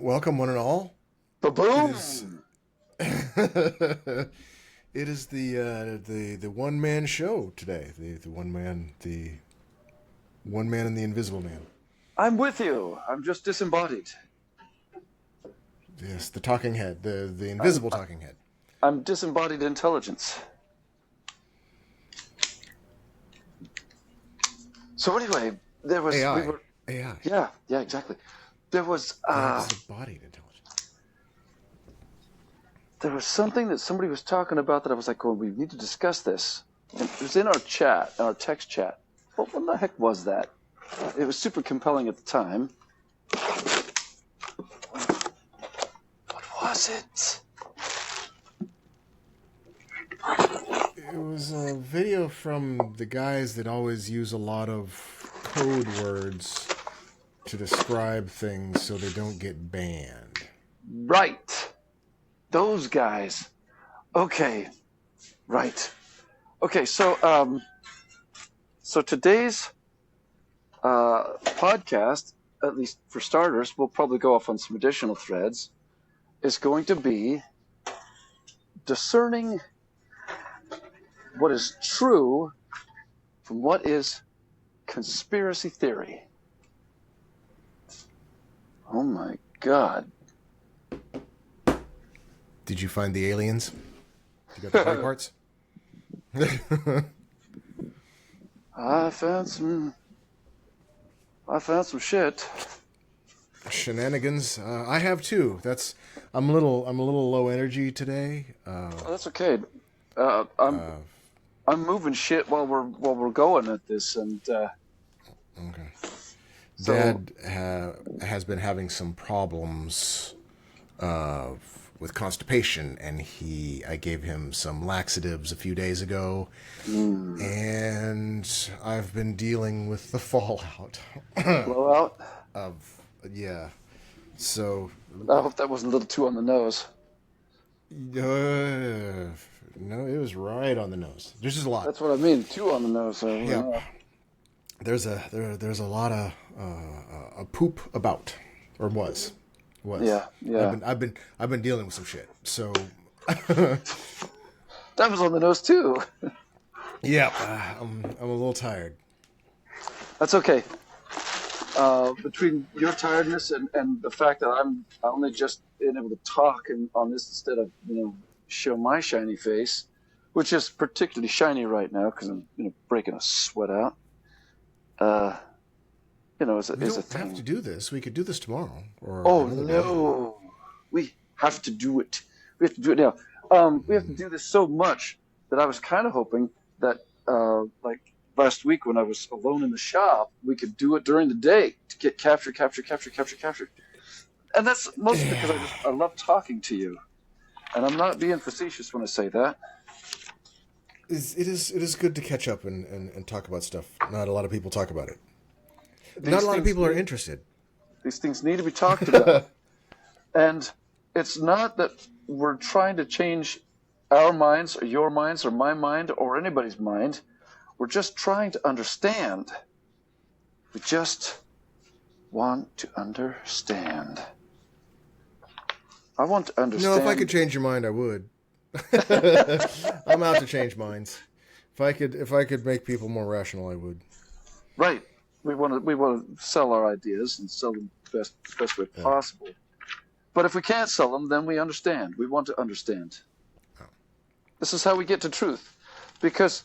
Welcome, one and all. Ba-boom! It is, it is the one man show today. The one man and the Invisible Man. I'm with you. I'm just disembodied. Yes, the talking head, the invisible talking head. I'm disembodied intelligence. So anyway, there was AI. Yeah, exactly. There was Disembodied intelligence. there was something that somebody was talking about that I was like, "Oh, we need to discuss this." And it was in our chat, in our text chat. What the heck was that? It was super compelling at the time. What was it? It was a video from the guys that always use a lot of code words to describe things so they don't get banned. Right. Those guys. Okay. Right. Okay, so today's podcast, at least for starters, we'll probably go off on some additional threads, is going to be discerning what is true from what is conspiracy theory. Oh my God. Did you find the aliens? You got the body parts? I found some shit. Shenanigans. I have too. I'm a little low energy today. That's okay. I'm moving shit while we're going at this, and Okay. so Dad has been having some problems with constipation, and I gave him some laxatives a few days ago, and I've been dealing with the fallout blowout. yeah. So I hope that wasn't a little too on the nose. no, it was right on the nose. There's just a lot. That's what I mean, too on the nose. Yeah. There's a lot of poop about, or was. Yeah. I've been dealing with some shit. So That was on the nose too. yeah, I'm a little tired. That's okay. Between your tiredness and the fact that I'm only just being able to talk on this instead of show my shiny face, which is particularly shiny right now because I'm breaking a sweat out. We is a don't thing. have to do this. We could do this tomorrow. Or Oh another day. no, we have to do it. We have to do it now. We have to do this so much that I was kind of hoping that, like last week when I was alone in the shop, we could do it during the day to get capture. And that's mostly because I love talking to you, and I'm not being facetious when I say that. It is good to catch up and talk about stuff. Not a lot of people talk about it. Not a lot of people are interested. These things need to be talked about. And it's not that we're trying to change our minds or your minds or my mind or anybody's mind. We're just trying to understand. We just want to understand. I want to understand. No, if I could change your mind, I would. I'm out to change minds. If I could make people more rational, I would. Right. We want to sell our ideas and sell them the best way possible. But if we can't sell them, then we understand. We want to understand. Oh. This is how we get to truth, because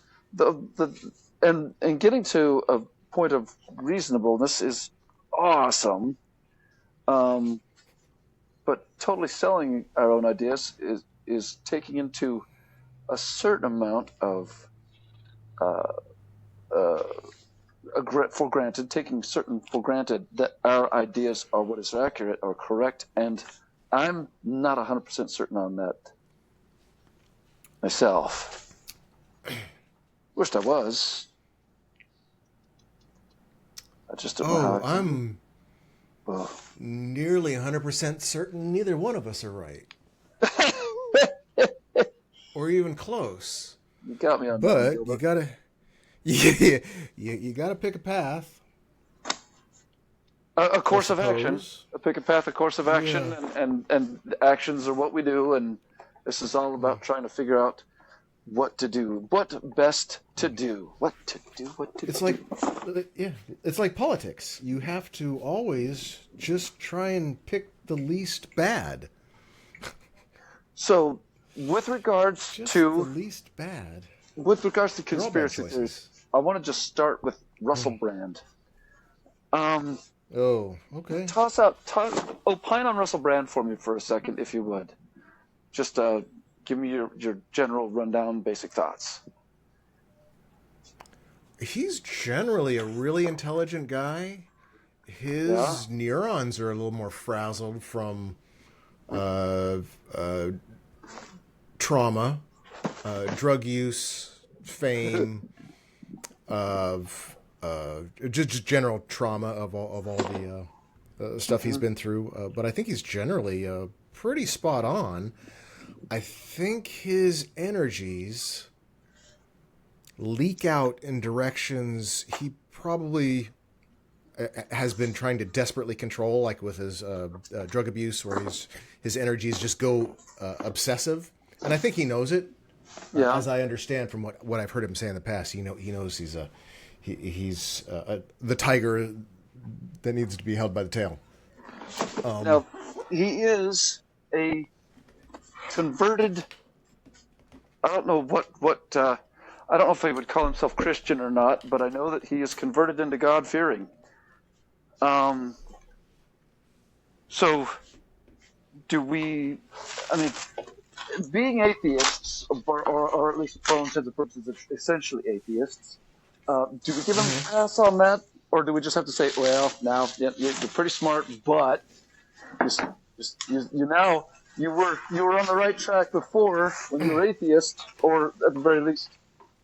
and getting to a point of reasonableness is awesome. But totally selling our own ideas is taking into a certain amount of taking certain for granted that our ideas are what is accurate or correct, and I'm not 100% certain on that myself. Wished I was. I just don't know how. I'm nearly 100% certain neither one of us are right, or even close. You got me on but that. You gotta. You got to pick a path. A I course of action. suppose. Pick a path, a course of action, Yeah. and actions are what we do, and this is all about trying to figure out what to do, what best to do, what to do, what to It's do. like, yeah, it's like politics. You have to always just try and pick the least bad. So, with regards Just the to least bad. They're all bad conspiracy theories, choices. I want to just start with Russell Brand. Um, Oh, okay. opine on Russell Brand for me for a second, if you would. Just give me your general rundown, basic thoughts. He's generally a really intelligent guy. Yeah. His neurons are a little more frazzled from uh, uh, trauma, drug use, fame, of just general trauma of all the stuff he's been through. But I think he's generally pretty spot on. I think his energies leak out in directions he probably has been trying to desperately control, like with his drug abuse, where his energies just go obsessive, and I think he knows it. Yeah. As I understand from what I've heard him say in the past, he knows he's the tiger that needs to be held by the tail. Now, he is a converted. I don't know what. I don't know if he would call himself Christian or not, but I know that he is converted into God fearing. So, do we? I mean, being atheists, or at least for all intents and purposes, essentially atheists, do we give him a pass on that, or do we just have to say, well, now you're pretty smart, but you were on the right track before when you were atheist, or at the very least,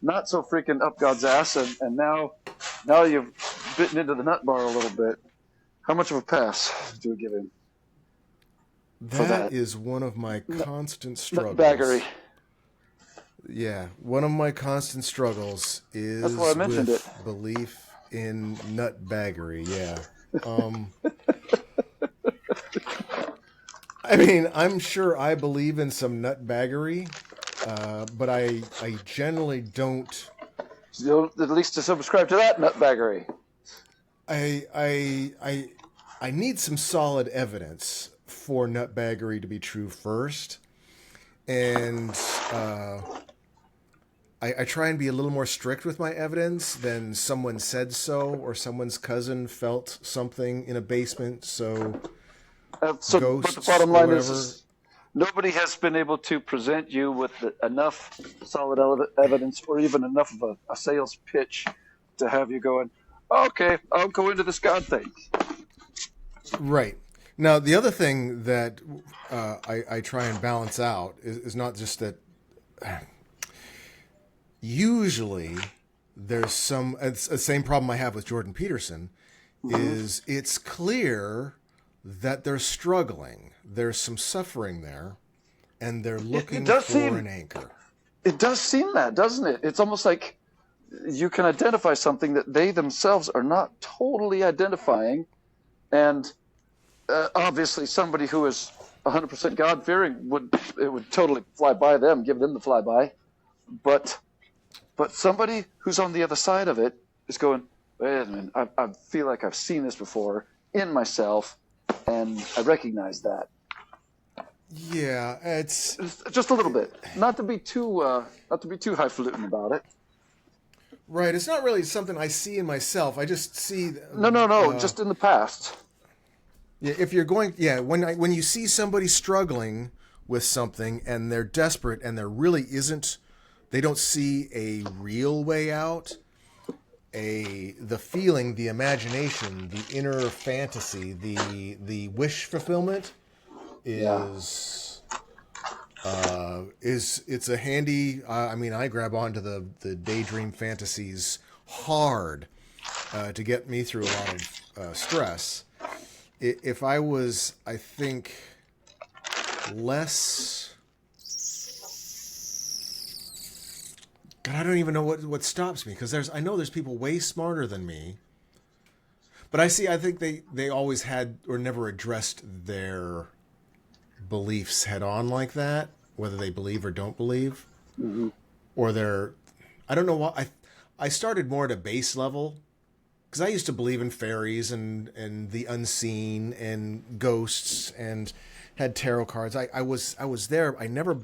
not so freaking up God's ass, and now you've bitten into the nut bar a little bit. How much of a pass do we give him? That is one of my constant struggles. Nutbaggery. Yeah, one of my constant struggles is That's why I mentioned with it. belief in nutbaggery. Yeah. I mean, I'm sure I believe in some nutbaggery, but I generally don't. You'll at least to subscribe to that nutbaggery. I need some solid evidence for nutbaggery to be true first, and I try and be a little more strict with my evidence than someone said so, or someone's cousin felt something in a basement, so But ghosts the bottom line or is nobody has been able to present you with enough solid evidence, or even enough of a sales pitch to have you going, okay, I'll go into this God thing. Right. Now, the other thing that I try and balance out is not just that. Usually, there's it's the same problem I have with Jordan Peterson, is it's clear that they're struggling. There's some suffering there, and they're looking for an anchor. It does seem that, doesn't it? It's almost like you can identify something that they themselves are not totally identifying, and obviously somebody who is 100% God-fearing would totally fly by them, give them the flyby, but somebody who's on the other side of it is going, wait a minute, I feel like I've seen this before in myself, and I recognize that. Yeah, it's just a little bit, not to be too highfalutin about it. Right, it's not really something I see in myself. I just see no, just in the past. Yeah, if you're going, when you see somebody struggling with something and they're desperate and there really isn't, they don't see a real way out. The feeling, the imagination, the inner fantasy, the wish fulfillment is it's a handy. I mean, I grab onto the daydream fantasies hard to get me through a lot of stress. If I was, I think, less. God, I don't even know what stops me, because I know there's people way smarter than me. But I think they always had or never addressed their beliefs head on like that, whether they believe or don't believe, Mm-hmm. or they're, I don't know why. I started more at a base level because I used to believe in fairies and the unseen and ghosts and had tarot cards. I was there. I never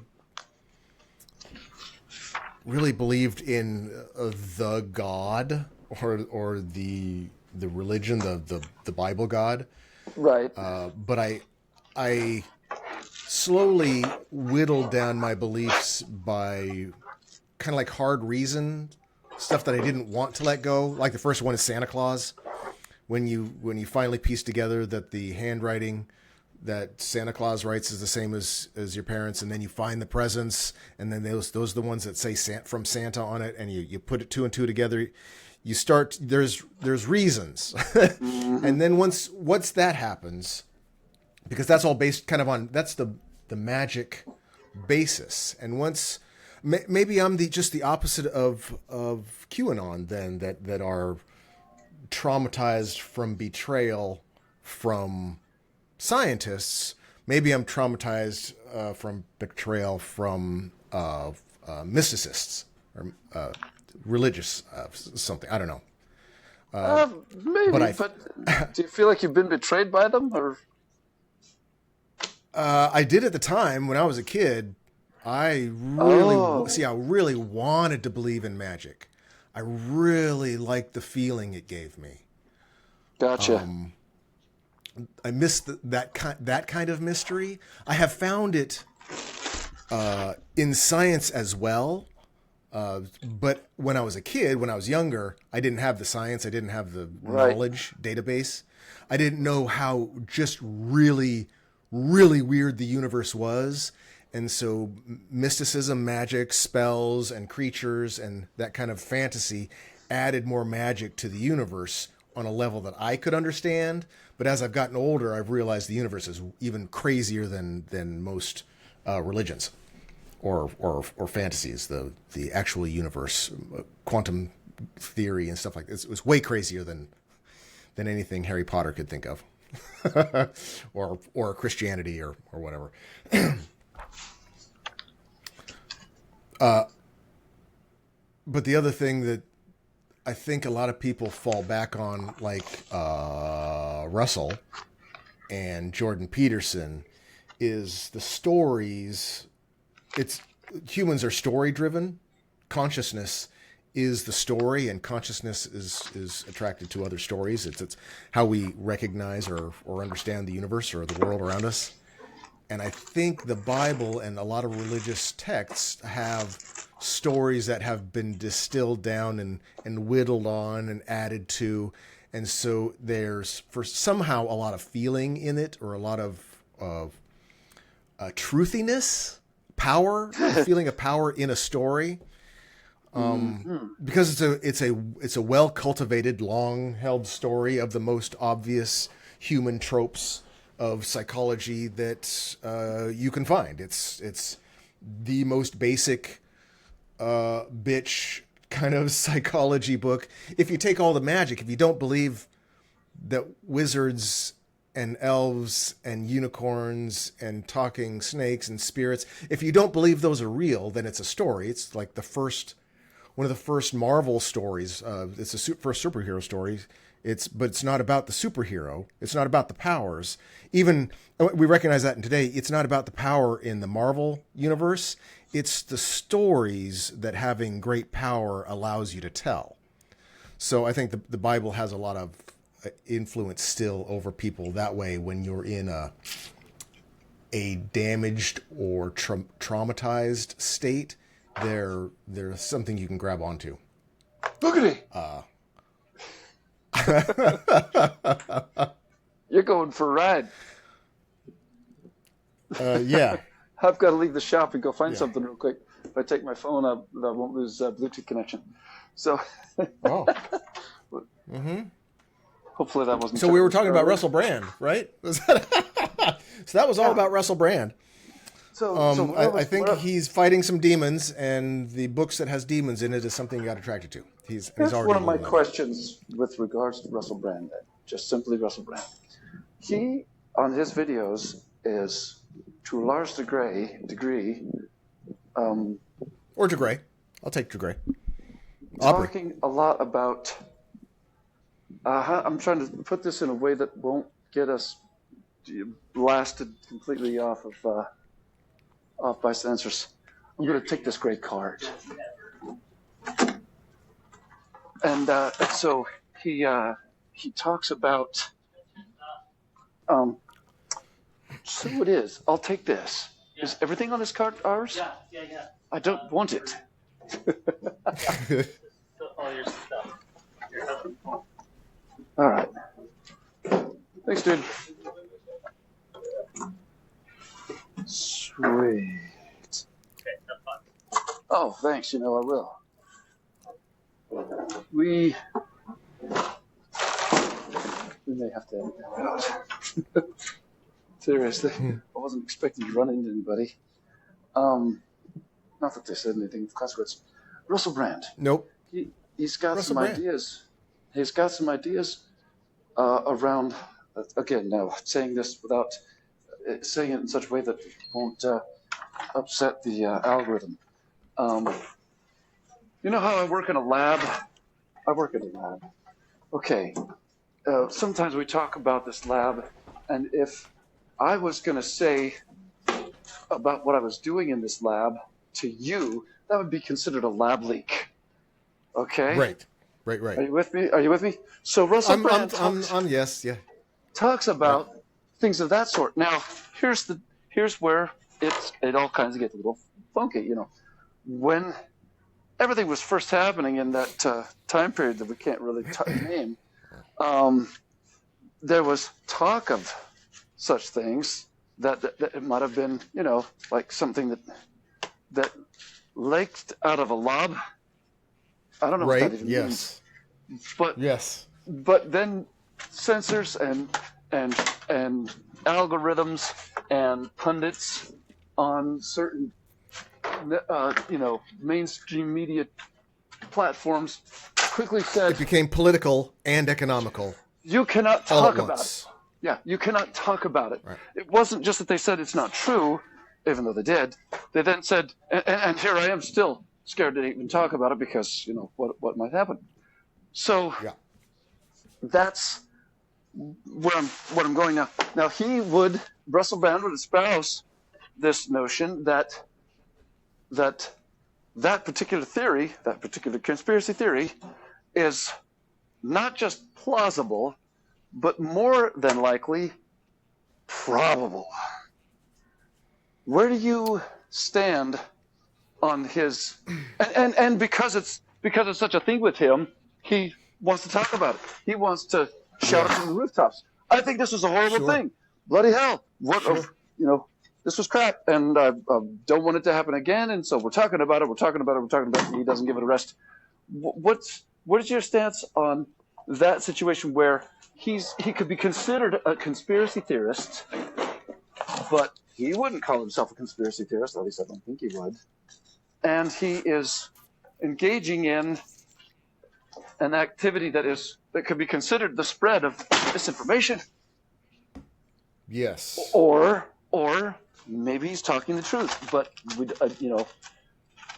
really believed in the God or the religion, the Bible God. Right. But I slowly whittled down my beliefs by kind of like hard reason stuff that I didn't want to let go. Like the first one is Santa Claus. When you finally piece together that the handwriting that Santa Claus writes is the same as your parents, and then you find the presents, and then those are the ones that say from Santa on it, and you put it two and two together. You start there's reasons, Mm-hmm. and then once that happens, because that's all based kind of on that's the magic basis, and once maybe I'm just the opposite of QAnon then that are traumatized from betrayal from scientists. Maybe I'm traumatized from betrayal from mysticists or religious something. I don't know. Maybe, but do you feel like you've been betrayed by them, or? I did at the time when I was a kid. I really wanted to believe in magic. I really liked the feeling it gave me. Gotcha. I missed that kind of mystery. I have found it in science as well. But when I was a kid, when I was younger, I didn't have the science. I didn't have the knowledge database. I didn't know how just really, really weird the universe was. And so mysticism, magic, spells, and creatures, and that kind of fantasy added more magic to the universe on a level that I could understand. But as I've gotten older, I've realized the universe is even crazier than most religions or fantasies. The actual universe, quantum theory and stuff like this, it was way crazier than anything Harry Potter could think of, or Christianity or whatever. But the other thing that I think a lot of people fall back on, like Russell and Jordan Peterson, is the stories. Humans are story driven. Consciousness is the story, and consciousness is attracted to other stories. It's how we recognize or understand the universe or the world around us. And I think the Bible and a lot of religious texts have stories that have been distilled down and whittled on and added to. And so there's somehow a lot of feeling in it, or a lot of truthiness, power, a feeling of power in a story. Because it's a well cultivated, long held story of the most obvious human tropes of psychology that you can find. It's the most basic bitch kind of psychology book. If you take all the magic, if you don't believe that wizards and elves and unicorns and talking snakes and spirits, if you don't believe those are real, then it's a story. It's like one of the first Marvel stories. It's the first superhero story. But it's not about the superhero. It's not about the powers. Even we recognize that in today. It's not about the power in the Marvel universe. It's the stories that having great power allows you to tell. So I think the Bible has a lot of influence still over people that way. When you're in a damaged or traumatized state, there's something you can grab onto. Boogity! You're going for a ride. Yeah. I've got to leave the shop and go find something real quick. If I take my phone, I won't lose Bluetooth connection. So, Oh. Hopefully that wasn't. So we were talking about Russell Brand, right? So that was all about Russell Brand. I think he's fighting some demons, and the books that has demons in it is something you got attracted to. He's Here's already one of my questions with regards to Russell Brand. just simply Russell Brand. He, on his videos, is to a large degree Or DeGray. I'll take DeGray. talking a lot about. I'm trying to put this in a way that won't get us blasted completely off by censors. I'm going to take this gray card, and so he talks about. So it is. I'll take this. Yeah. Is everything on this card ours? Yeah. I don't want it. All your stuff. All right. Thanks, dude. Sweet. Okay, have fun. Oh, thanks. I will. We may have to edit that out. Seriously, I wasn't expecting to run into anybody. Not that they said anything of consequence. Russell Brand. Nope. He's got Russell some Brand. Ideas. He's got some ideas around. Again, now saying this without saying it in such a way that it won't upset the algorithm. You know how I work in a lab? I work in a lab. Okay. Sometimes we talk about this lab, and if I was going to say about what I was doing in this lab to you, that would be considered a lab leak. Okay? Right. Are you with me? So Russell Brand talks about things of that sort. Now, here's where it all kinds of gets a little funky. When everything was first happening in that time period that we can't really name, there was talk of such things that it might have been, like something that leaked out of a lob. I don't know what that even means. But yes. But then censors and algorithms and pundits on certain mainstream media platforms quickly said it became political and economical. You cannot talk about it. Yeah, you cannot talk about it. Right. It wasn't just that they said it's not true, even though they did. They then said, and here I am still scared to even talk about it because, what might happen. So that's where I'm going now. Now, Russell Brand would espouse this notion that particular theory, that particular conspiracy theory, is not just plausible, but more than likely probable. Where do you stand on his and because it's such a thing with him, he wants to talk about it. He wants to shout it from the rooftops. I think this was a horrible thing. Bloody hell. This was crap, and I don't want it to happen again, and so we're talking about it, and he doesn't give it a rest. What is your stance on that situation where he could be considered a conspiracy theorist, but he wouldn't call himself a conspiracy theorist, at least I don't think he would, and he is engaging in an activity that could be considered the spread of misinformation? Yes. Or maybe he's talking the truth, but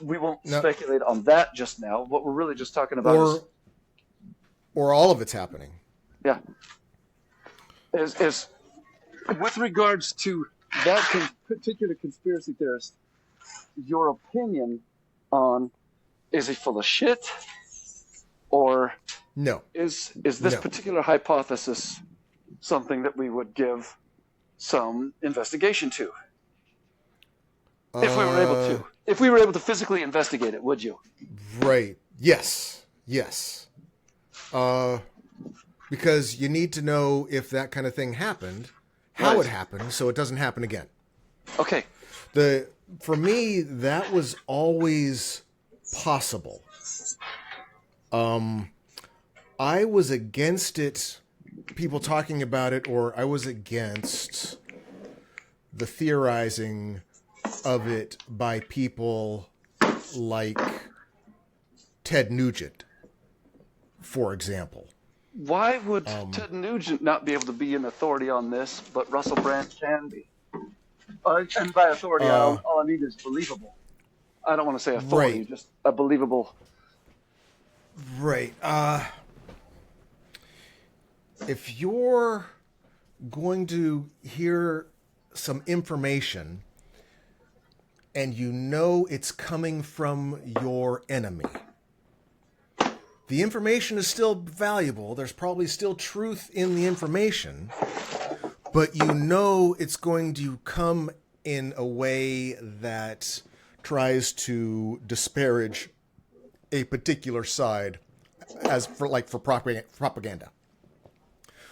we won't speculate on that just now. What we're really just talking about or all of it's happening. Yeah. Is with regards to that particular conspiracy theorist, your opinion on is he full of shit, or no? Is this particular hypothesis something that we would give some investigation to? If we were able to physically investigate it, would you? Right. Yes. Because you need to know if that kind of thing happened, how it happened, so it doesn't happen again. Okay. For me, that was always possible. I was against it, people talking about it, or I was against the theorizing of it by people like Ted Nugent, for example. Why would Ted Nugent not be able to be an authority on this, but Russell Brand can be? And by authority, all I need is believable. I don't want to say authority, Right. just a believable. Right. If you're going to hear some information and you know it's coming from your enemy, the information is still valuable. There's probably still truth in the information, but you know it's going to come in a way that tries to disparage a particular side as for propaganda.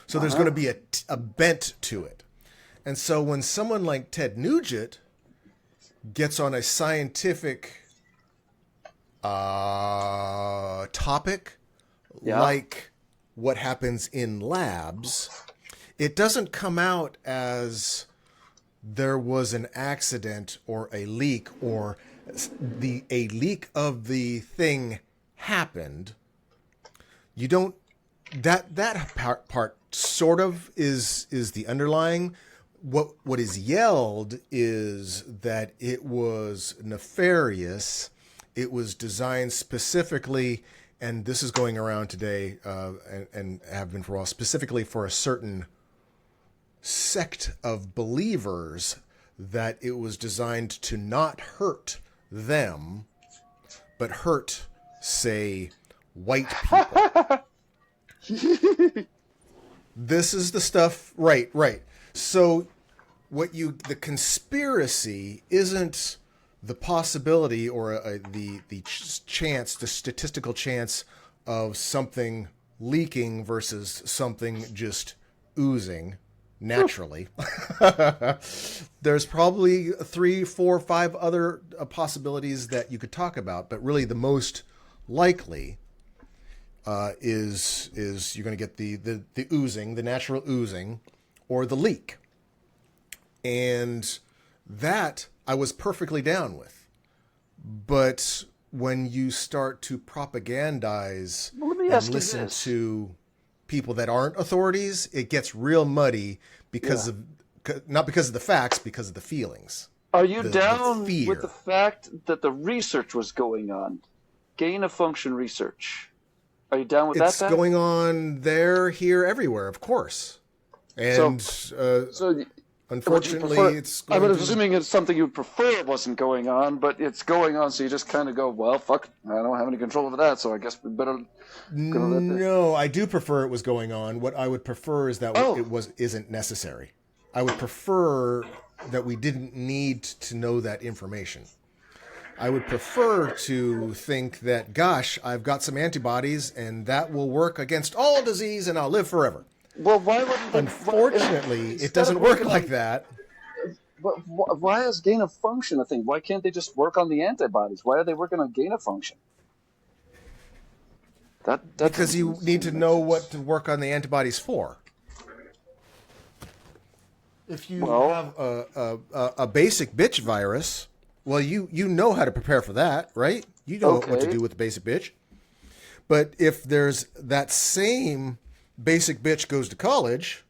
So there's going to be a bent to it. And so when someone like Ted Nugent gets on a scientific topic, like what happens in labs, it doesn't come out as there was an accident or a leak or a leak of the thing happened. You don't that part sort of is the underlying. What is yelled is that it was nefarious. It was designed specifically, and this is going around today, and have been for a while, specifically for a certain sect of believers, that it was designed to not hurt them, but hurt, say, white people. This is the stuff, right. So the conspiracy isn't the possibility or the chance, the statistical chance of something leaking versus something just oozing naturally. There's probably 3, 4, 5 other possibilities that you could talk about, but really the most likely is you're going to get the oozing, the natural oozing, or the leak. And that I was perfectly down with. But when you start to propagandize and listen to people that aren't authorities, it gets real muddy because of, not because of the facts, because of the feelings. Are you down with the fact that the research was going on? Gain of function research. Are you down with that? It's going on there, here, everywhere, of course. And unfortunately, it's going I'm assuming it's something you would prefer it wasn't going on, but it's going on, so you just kind of go, well, fuck, I don't have any control over that, so I guess we better... No, I do prefer it was going on. What I would prefer is that it isn't necessary. I would prefer that we didn't need to know that information. I would prefer to think that, gosh, I've got some antibodies and that will work against all disease and I'll live forever. Well, why wouldn't they... Unfortunately, it doesn't work like that. Why is gain of function a thing? Why can't they just work on the antibodies? Why are they working on gain of function? Because you need to know what to work on the antibodies for. If you have a basic bitch virus, well, you know how to prepare for that, right? You know what to do with the basic bitch. But if there's that same basic bitch goes to college,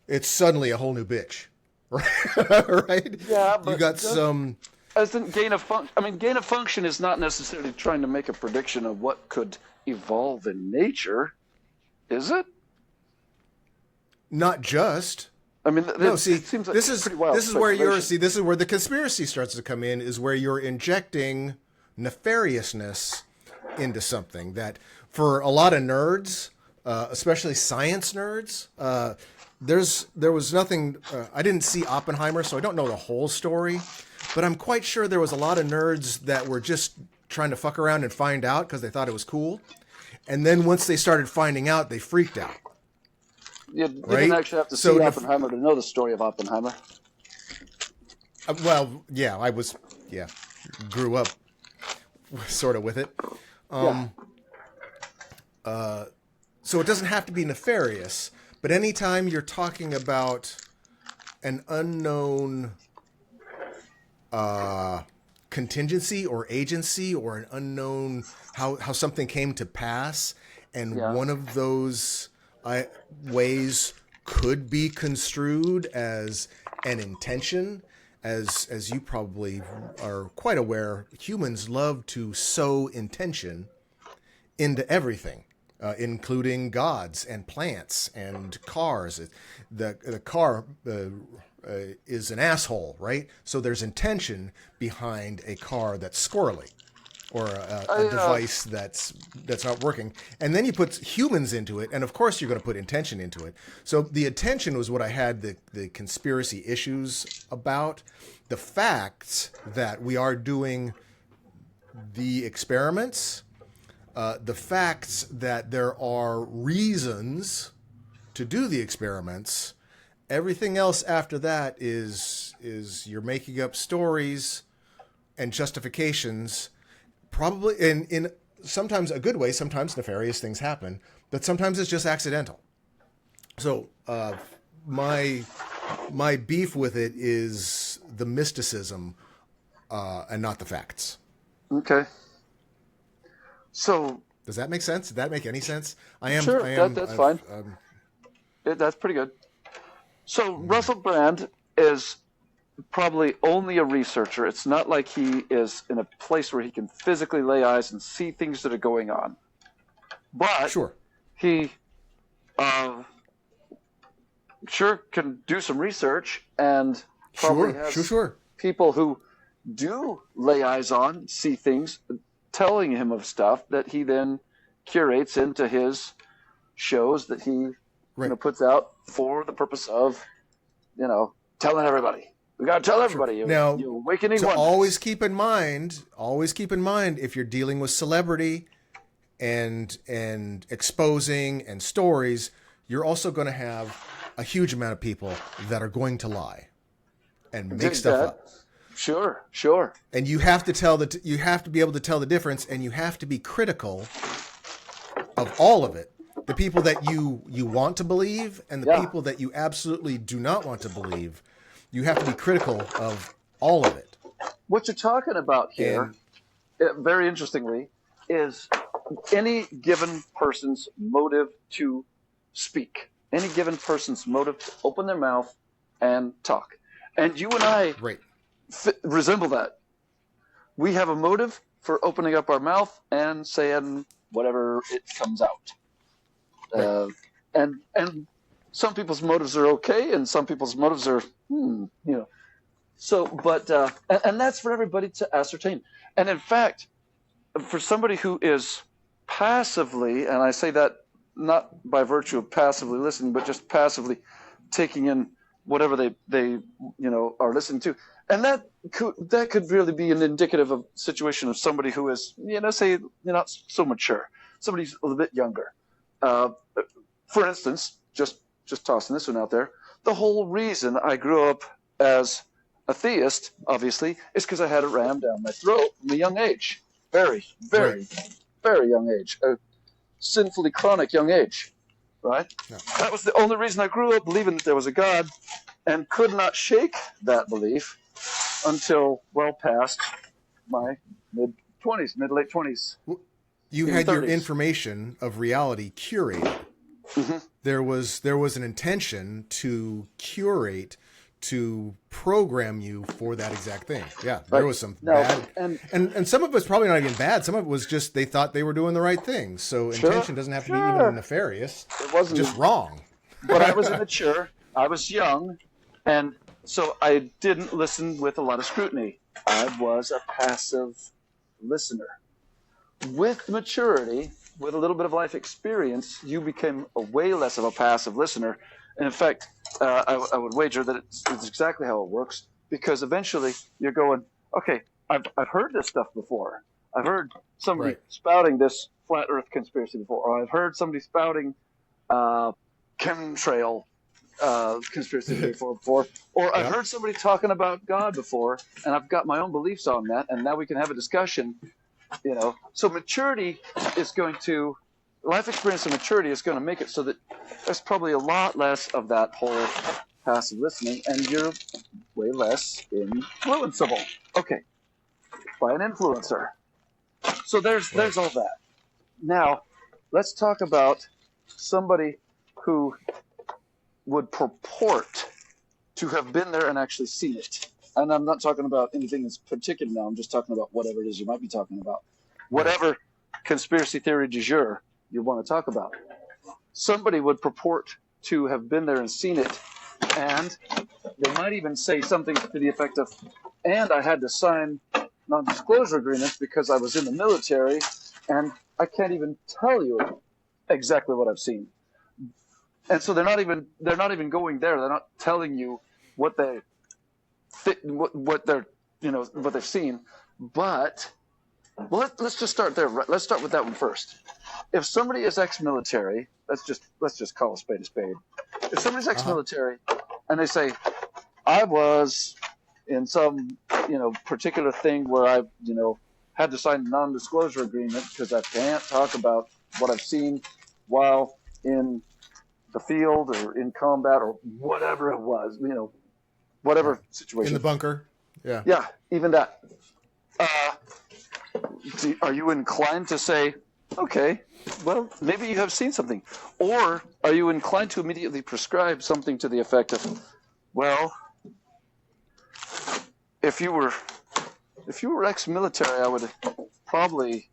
it's suddenly a whole new bitch, right? Yeah, but you got some. As in gain of function. I mean, gain of function is not necessarily trying to make a prediction of what could evolve in nature, is it? Not just. I mean, seems like this is where the conspiracy starts to come in, is where you're injecting nefariousness into something that, for a lot of nerds, especially science nerds, there was nothing. I didn't see Oppenheimer, so I don't know the whole story, but I'm quite sure there was a lot of nerds that were just trying to fuck around and find out because they thought it was cool, and then once they started finding out, they freaked out. You didn't actually have to see Oppenheimer to know the story of Oppenheimer. Well, yeah, grew up sort of with it. So it doesn't have to be nefarious, but anytime you're talking about an unknown contingency or agency or an unknown how something came to pass, and one of those ways could be construed as an intention. As you probably are quite aware, humans love to sow intention into everything, including gods and plants and cars. The car is an asshole, right? So there's intention behind a car that's squirrely, or a device that's not working. And then you put humans into it, and of course you're going to put intention into it. So the intention was what I had the conspiracy issues about. The facts that we are doing the experiments, the facts that there are reasons to do the experiments. Everything else after that is you're making up stories and justifications. Probably in sometimes a good way, sometimes nefarious things happen, but sometimes it's just accidental. So my beef with it is the mysticism and not the facts. Okay. So does that make sense? Did that make any sense? Sure, that's fine. That's pretty good. So Russell Brand is probably only a researcher. It's not like he is in a place where he can physically lay eyes and see things that are going on. But sure, he sure can do some research and probably has people who do lay eyes on, see things, telling him of stuff that he then curates into his shows that he puts out for the purpose of, telling everybody. We got to tell everybody. Sure. Now, you're awakening so oneness. always keep in mind, if you're dealing with celebrity and exposing and stories, you're also going to have a huge amount of people that are going to lie and make stuff up. Sure. And you have to you have to be able to tell the difference, and you have to be critical of all of it. The people that you want to believe and the people that you absolutely do not want to believe. You have to be critical of all of it. What you're talking about here, very interestingly, is any given person's motive to speak, any given person's motive to open their mouth and talk. And you and I resemble that. We have a motive for opening up our mouth and saying whatever it comes out. And some people's motives are okay, and some people's motives are, So, but and that's for everybody to ascertain. And in fact, for somebody who is passively, and I say that not by virtue of passively listening, but just passively taking in whatever they are listening to, and that could really be an indicative of situation of somebody who is, say, you're not so mature, somebody's a little bit younger. For instance, just tossing this one out there, the whole reason I grew up as a theist, obviously, is because I had it rammed down my throat from a young age. Very, very, very young age. A sinfully chronic young age, right? Yeah. That was the only reason I grew up believing that there was a God, and could not shake that belief until well past my mid-20s, mid-late 20s. You had 30s. Your information of reality curated. Mm-hmm. There was an intention to curate, to program you for that exact thing. Yeah, there was some bad, and some of it was probably not even bad. Some of it was just they thought they were doing the right thing. So intention doesn't have to be even nefarious. It wasn't just wrong. But I was immature. I was young, and so I didn't listen with a lot of scrutiny. I was a passive listener. With maturity, with a little bit of life experience, you became a way less of a passive listener. And in fact, I would wager that it's exactly how it works, because eventually you're going, okay, I've heard this stuff before. I've heard somebody spouting this flat Earth conspiracy before, or I've heard somebody spouting chemtrail conspiracy before, or I've heard somebody talking about God before, and I've got my own beliefs on that, and now we can have a discussion. So maturity is going to, life experience and maturity is going to make it so that there's probably a lot less of that whole passive listening, and you're way less influenceable. Okay, by an influencer. So there's all that. Now, let's talk about somebody who would purport to have been there and actually seen it. And I'm not talking about anything that's particular now. I'm just talking about whatever it is you might be talking about. Whatever conspiracy theory du jour you want to talk about. Somebody would purport to have been there and seen it, and they might even say something to the effect of, and I had to sign non-disclosure agreements because I was in the military, and I can't even tell you exactly what I've seen. And so they're not even going there. They're not telling you what they've seen. But let's just start there. Let's start with that one first. If somebody is ex-military, let's just call a spade a spade. If somebody's ex-military and they say, I was in some particular thing where I had to sign a non-disclosure agreement because I can't talk about what I've seen while in the field or in combat or whatever it was, whatever situation. In the bunker. Yeah. Yeah, even that. Are you inclined to say, okay, well, maybe you have seen something? Or are you inclined to immediately prescribe something to the effect of, well, if you were ex-military, I would probably,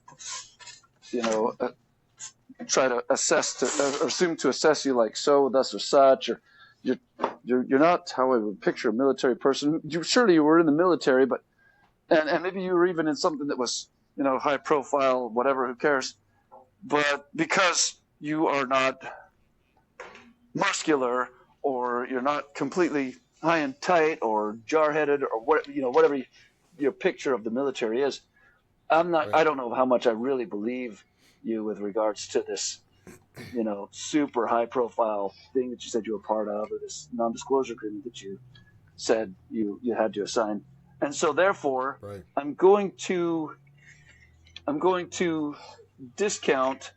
try to assume to assess you like so, thus or such, or you're not how I would picture a military person. Surely you were in the military, but and maybe you were even in something that was high profile, whatever. Who cares? But because you are not muscular, or you're not completely high and tight, or jar-headed, or whatever your picture of the military is, I'm not. Right. I don't know how much I really believe you with regards to this, super high-profile thing that you said you were part of, or this non-disclosure agreement that you said you had to assign. And so, therefore, right. I'm going to discount.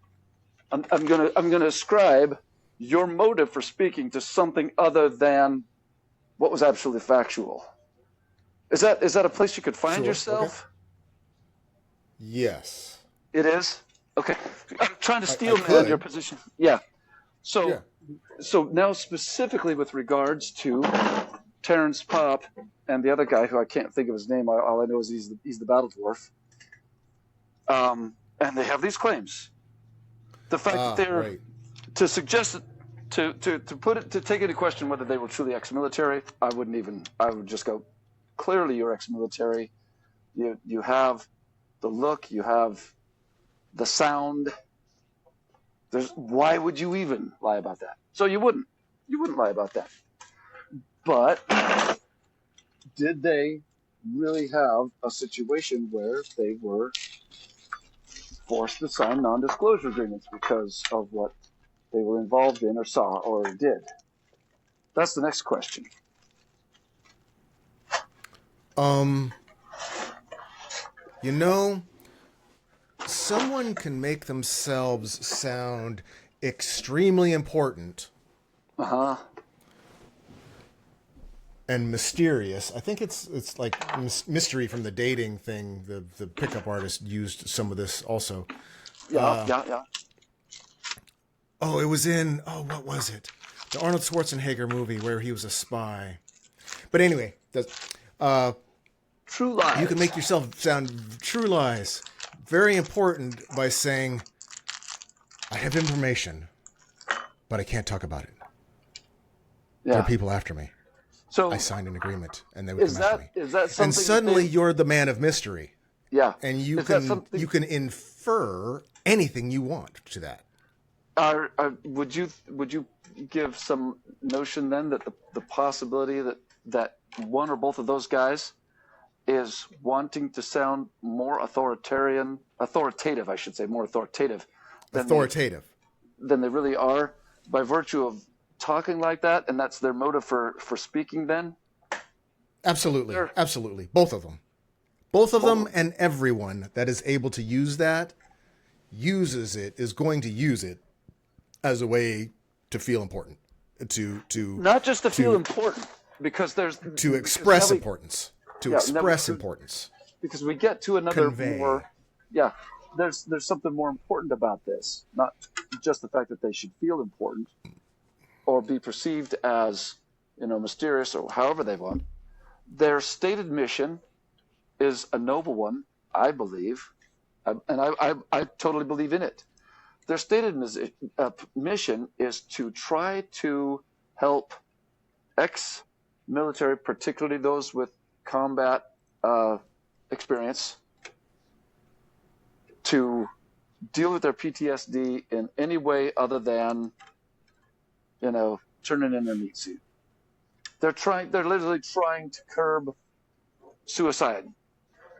I'm going to ascribe your motive for speaking to something other than what was absolutely factual. Is that a place you could find yourself? Okay. Yes. It is? Okay. I'm trying to steelman your position. Yeah. So now specifically with regards to Terrence Popp and the other guy who I can't think of his name. All I know is he's the battle dwarf. And they have these claims. The fact that they're right. To suggest to take into question whether they were truly ex-military, I would just go, clearly you're ex-military. You have the look, you have the sound. Why would you even lie about that? So you wouldn't lie about that. But did they really have a situation where they were forced to sign non-disclosure agreements because of what they were involved in or saw or did? That's the next question. Someone can make themselves sound extremely important. And mysterious. I think it's like mystery from the dating thing. The pickup artist used some of this also. Yeah. Oh, it was in, what was it? The Arnold Schwarzenegger movie where he was a spy. But anyway, True Lies. You can make yourself sound true lies. Very important by saying, I have information, but I can't talk about it. Yeah. There are people after me. So I signed an agreement, and they would come after me. Is that something? And suddenly you're the man of mystery. Yeah. And you can infer anything you want to that. Would you give some notion then that the possibility that one or both of those guys is wanting to sound more authoritative, I should say, more authoritative. Than they really are, by virtue of talking like that, and that's their motive for speaking then? Absolutely. Both of them, and everyone that is able to use that, is going to use it as a way to feel important. To not just to feel important, because there's... To express importance. Importance. Because we get to another more... Yeah, there's something more important about this. Not just the fact that they should feel important, or be perceived as, mysterious or however they want. Their stated mission is a noble one, I believe, and I totally believe in it. Their stated mission is to try to help ex-military, particularly those with combat experience, to deal with their PTSD in any way other than, turning in their meat suit. They're literally trying to curb suicide.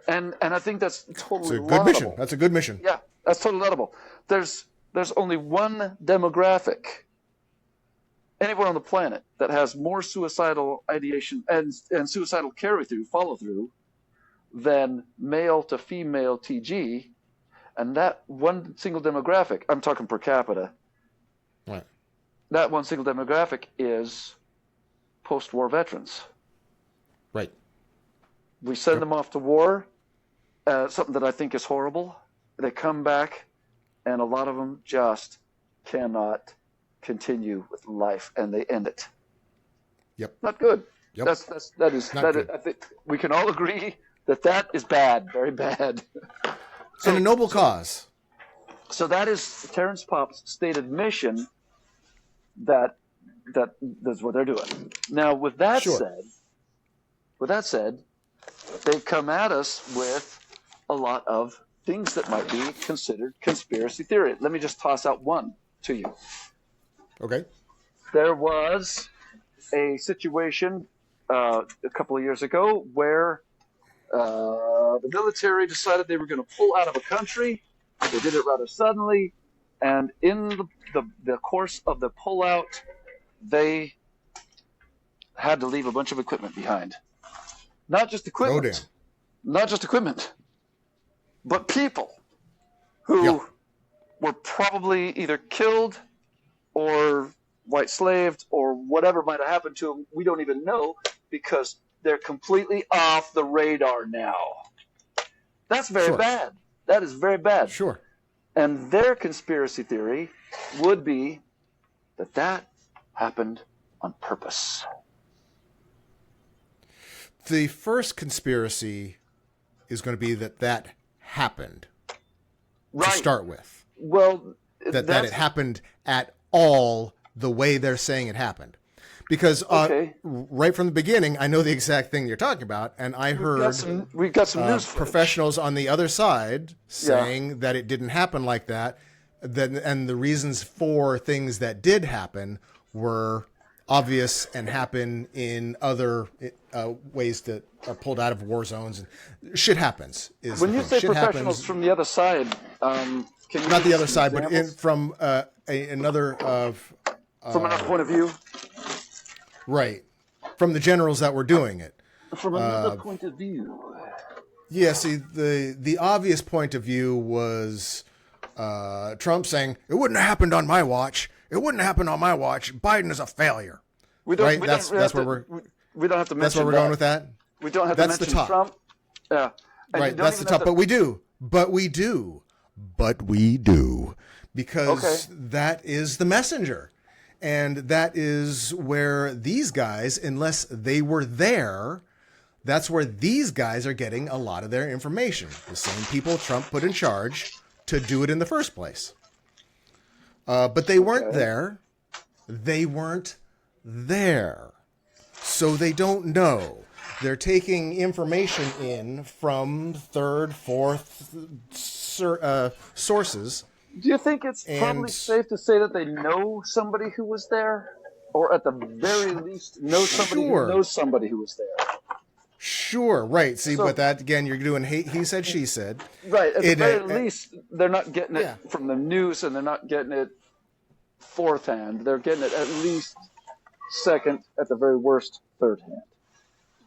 And I think that's totally It's a good mission. That's a good mission. Yeah, that's totally laudable. There's only one demographic anywhere on the planet that has more suicidal ideation and suicidal follow through than male to female TG, and that one single demographic, I'm talking per capita, right. That one single demographic is post-war veterans. Right. We send them off to war, something that I think is horrible. They come back, and a lot of them just cannot continue with life, and they end it. Yep. Not good. Yep. That is. I think we can all agree that is bad, very bad. And a noble cause. So that is Terrence Popp's stated mission. That's what they're doing. Now, with that said, they come at us with a lot of things that might be considered conspiracy theory. Let me just toss out one to you. Okay. There was a situation a couple of years ago where the military decided they were going to pull out of a country. They did it rather suddenly, and in the course of the pullout, they had to leave a bunch of equipment behind. Not just equipment. Not just equipment, but people who were probably either killed or white slaved or whatever might have happened to them. We don't even know because they're completely off the radar now. That's very bad. That is very bad. Sure. And their conspiracy theory would be that happened on purpose. The first conspiracy is going to be that happened to start with. Well, that it happened at all the way they're saying it happened. Because right from the beginning, I know the exact thing you're talking about, and I heard we've got some news professionals on the other side saying that it didn't happen like that, and the reasons for things that did happen were obvious and happen in other ways that are pulled out of war zones. And shit happins. When you say professionals from the other side, can you not the other side, but from another from another point of view. Right. From the generals that were doing it. From another point of view. Yeah, see, the obvious point of view was Trump saying, it wouldn't have happened on my watch. It wouldn't happen on my watch. Biden is a failure. That's where we're going with that? We don't have to mention Trump. Yeah. Right, that's the top. But we do. Because that is the messenger. And that is where these guys, unless they were there, that's where these guys are getting a lot of their information. The same people Trump put in charge to do it in the first place. But they weren't there. They weren't there. So they don't know. They're taking information in from third, fourth sources. Do you think it's probably safe to say that they know somebody who was there? Or at the very least, know somebody who knows somebody who was there? Sure, right. See, but that, again, you're doing he said, she said. Right, at the very least, they're not getting it from the news, and they're not getting it fourth hand. They're getting it at least second, at the very worst, third hand.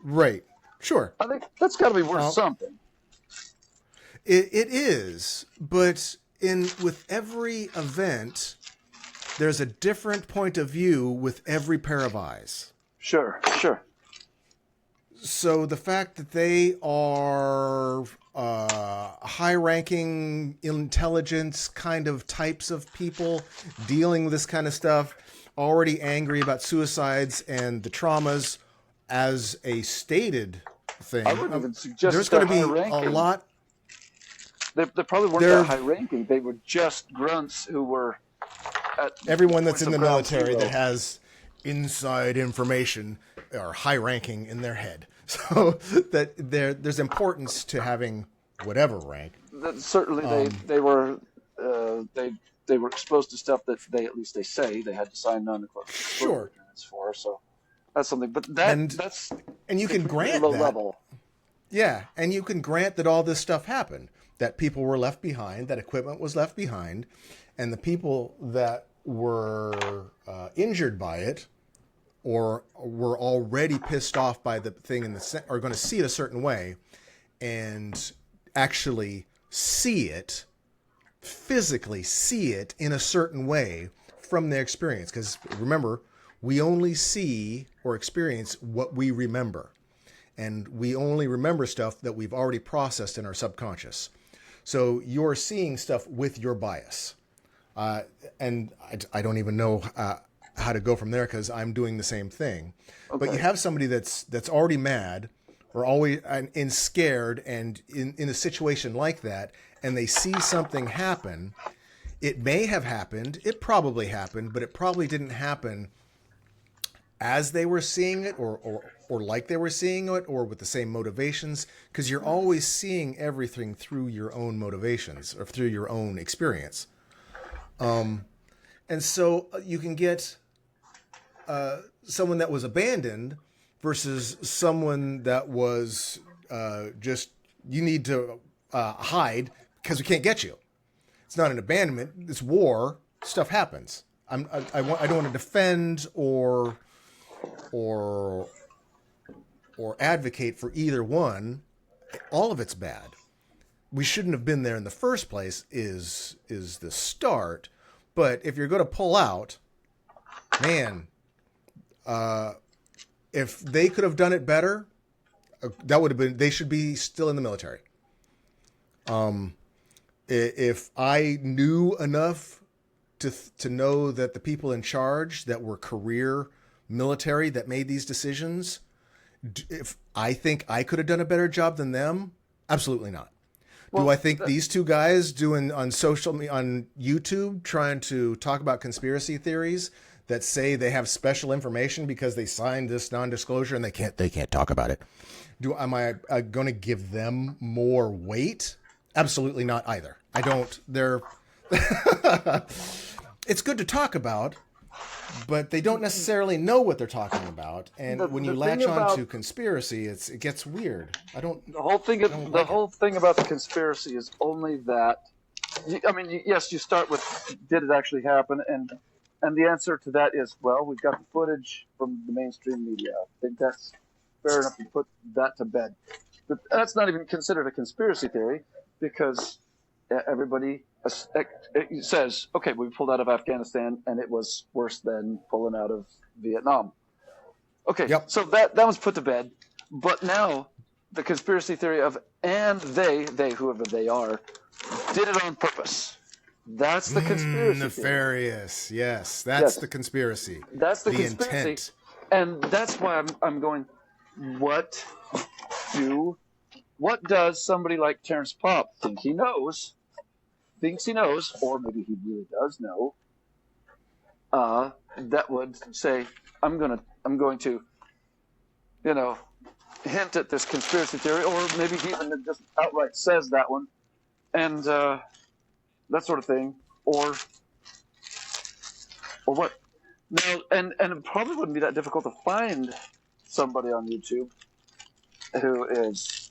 Right, sure. I think that's got to be worth something. It is, but with every event, there's a different point of view with every pair of eyes. Sure. So the fact that they are high-ranking intelligence kind of types of people dealing with this kind of stuff, already angry about suicides and the traumas as a stated thing. I wouldn't even suggest there's they're going to be high ranking. a lot. They probably weren't that high ranking. They were just grunts who were at everyone that's in the ground military zero. that has inside information are high ranking in their head. So that there's importance to having whatever rank. Certainly, they were exposed to stuff that they say they had to sign non-disclosure agreements for. So that's something. But that's you can grant low that. Level. Yeah, and you can grant that all this stuff happened, that people were left behind, that equipment was left behind, and the people that were injured by it or were already pissed off by the thing are going to see it a certain way and actually physically see it in a certain way from their experience. Because remember, we only see or experience what we remember. And we only remember stuff that we've already processed in our subconscious. So you're seeing stuff with your bias. And I don't even know how to go from there because I'm doing the same thing. Okay. But you have somebody that's already mad or always scared and in a situation like that, and they see something happen. It may have happened. It probably happened, but it probably didn't happen as they were seeing it or like they were seeing it or with the same motivations, because you're always seeing everything through your own motivations or through your own experience. And so you can get someone that was abandoned versus someone that was just, you need to hide because we can't get you. It's not an abandonment. It's war. Stuff happens. I don't want to defend or advocate for either one. All of it's bad. We shouldn't have been there in the first place is the start. But if you're going to pull out, man, if they could have done it better, that would have been, they should be still in the military. If I knew enough to know that the people in charge that were career military that made these decisions, if I think I could have done a better job than them, absolutely not. Well, do I think these two guys doing on YouTube trying to talk about conspiracy theories that say they have special information because they signed this non-disclosure and they can't talk about it? Am I going to give them more weight? Absolutely not either. I don't. It's good to talk about, but they don't necessarily know what they're talking about. And when you latch on to conspiracy, it gets weird. The whole thing about the conspiracy is only that. I mean, yes, you start with, did it actually happen? And the answer to that is, well, we've got the footage from the mainstream media. I think that's fair enough to put that to bed. But that's not even considered a conspiracy theory because everybody says, okay, we pulled out of Afghanistan and it was worse than pulling out of Vietnam. Okay, yep. So that was put to bed. But now the conspiracy theory of, and they whoever they are, did it on purpose. That's the conspiracy nefarious theory. Yes, that's the conspiracy. That's the conspiracy. Intent. And that's why I'm going, what does somebody like Terrence Popp thinks he knows, or maybe he really does know, that would say, I'm going to, hint at this conspiracy theory, or maybe he even just outright says that one, and that sort of thing, or what? Now, and it probably wouldn't be that difficult to find somebody on YouTube who is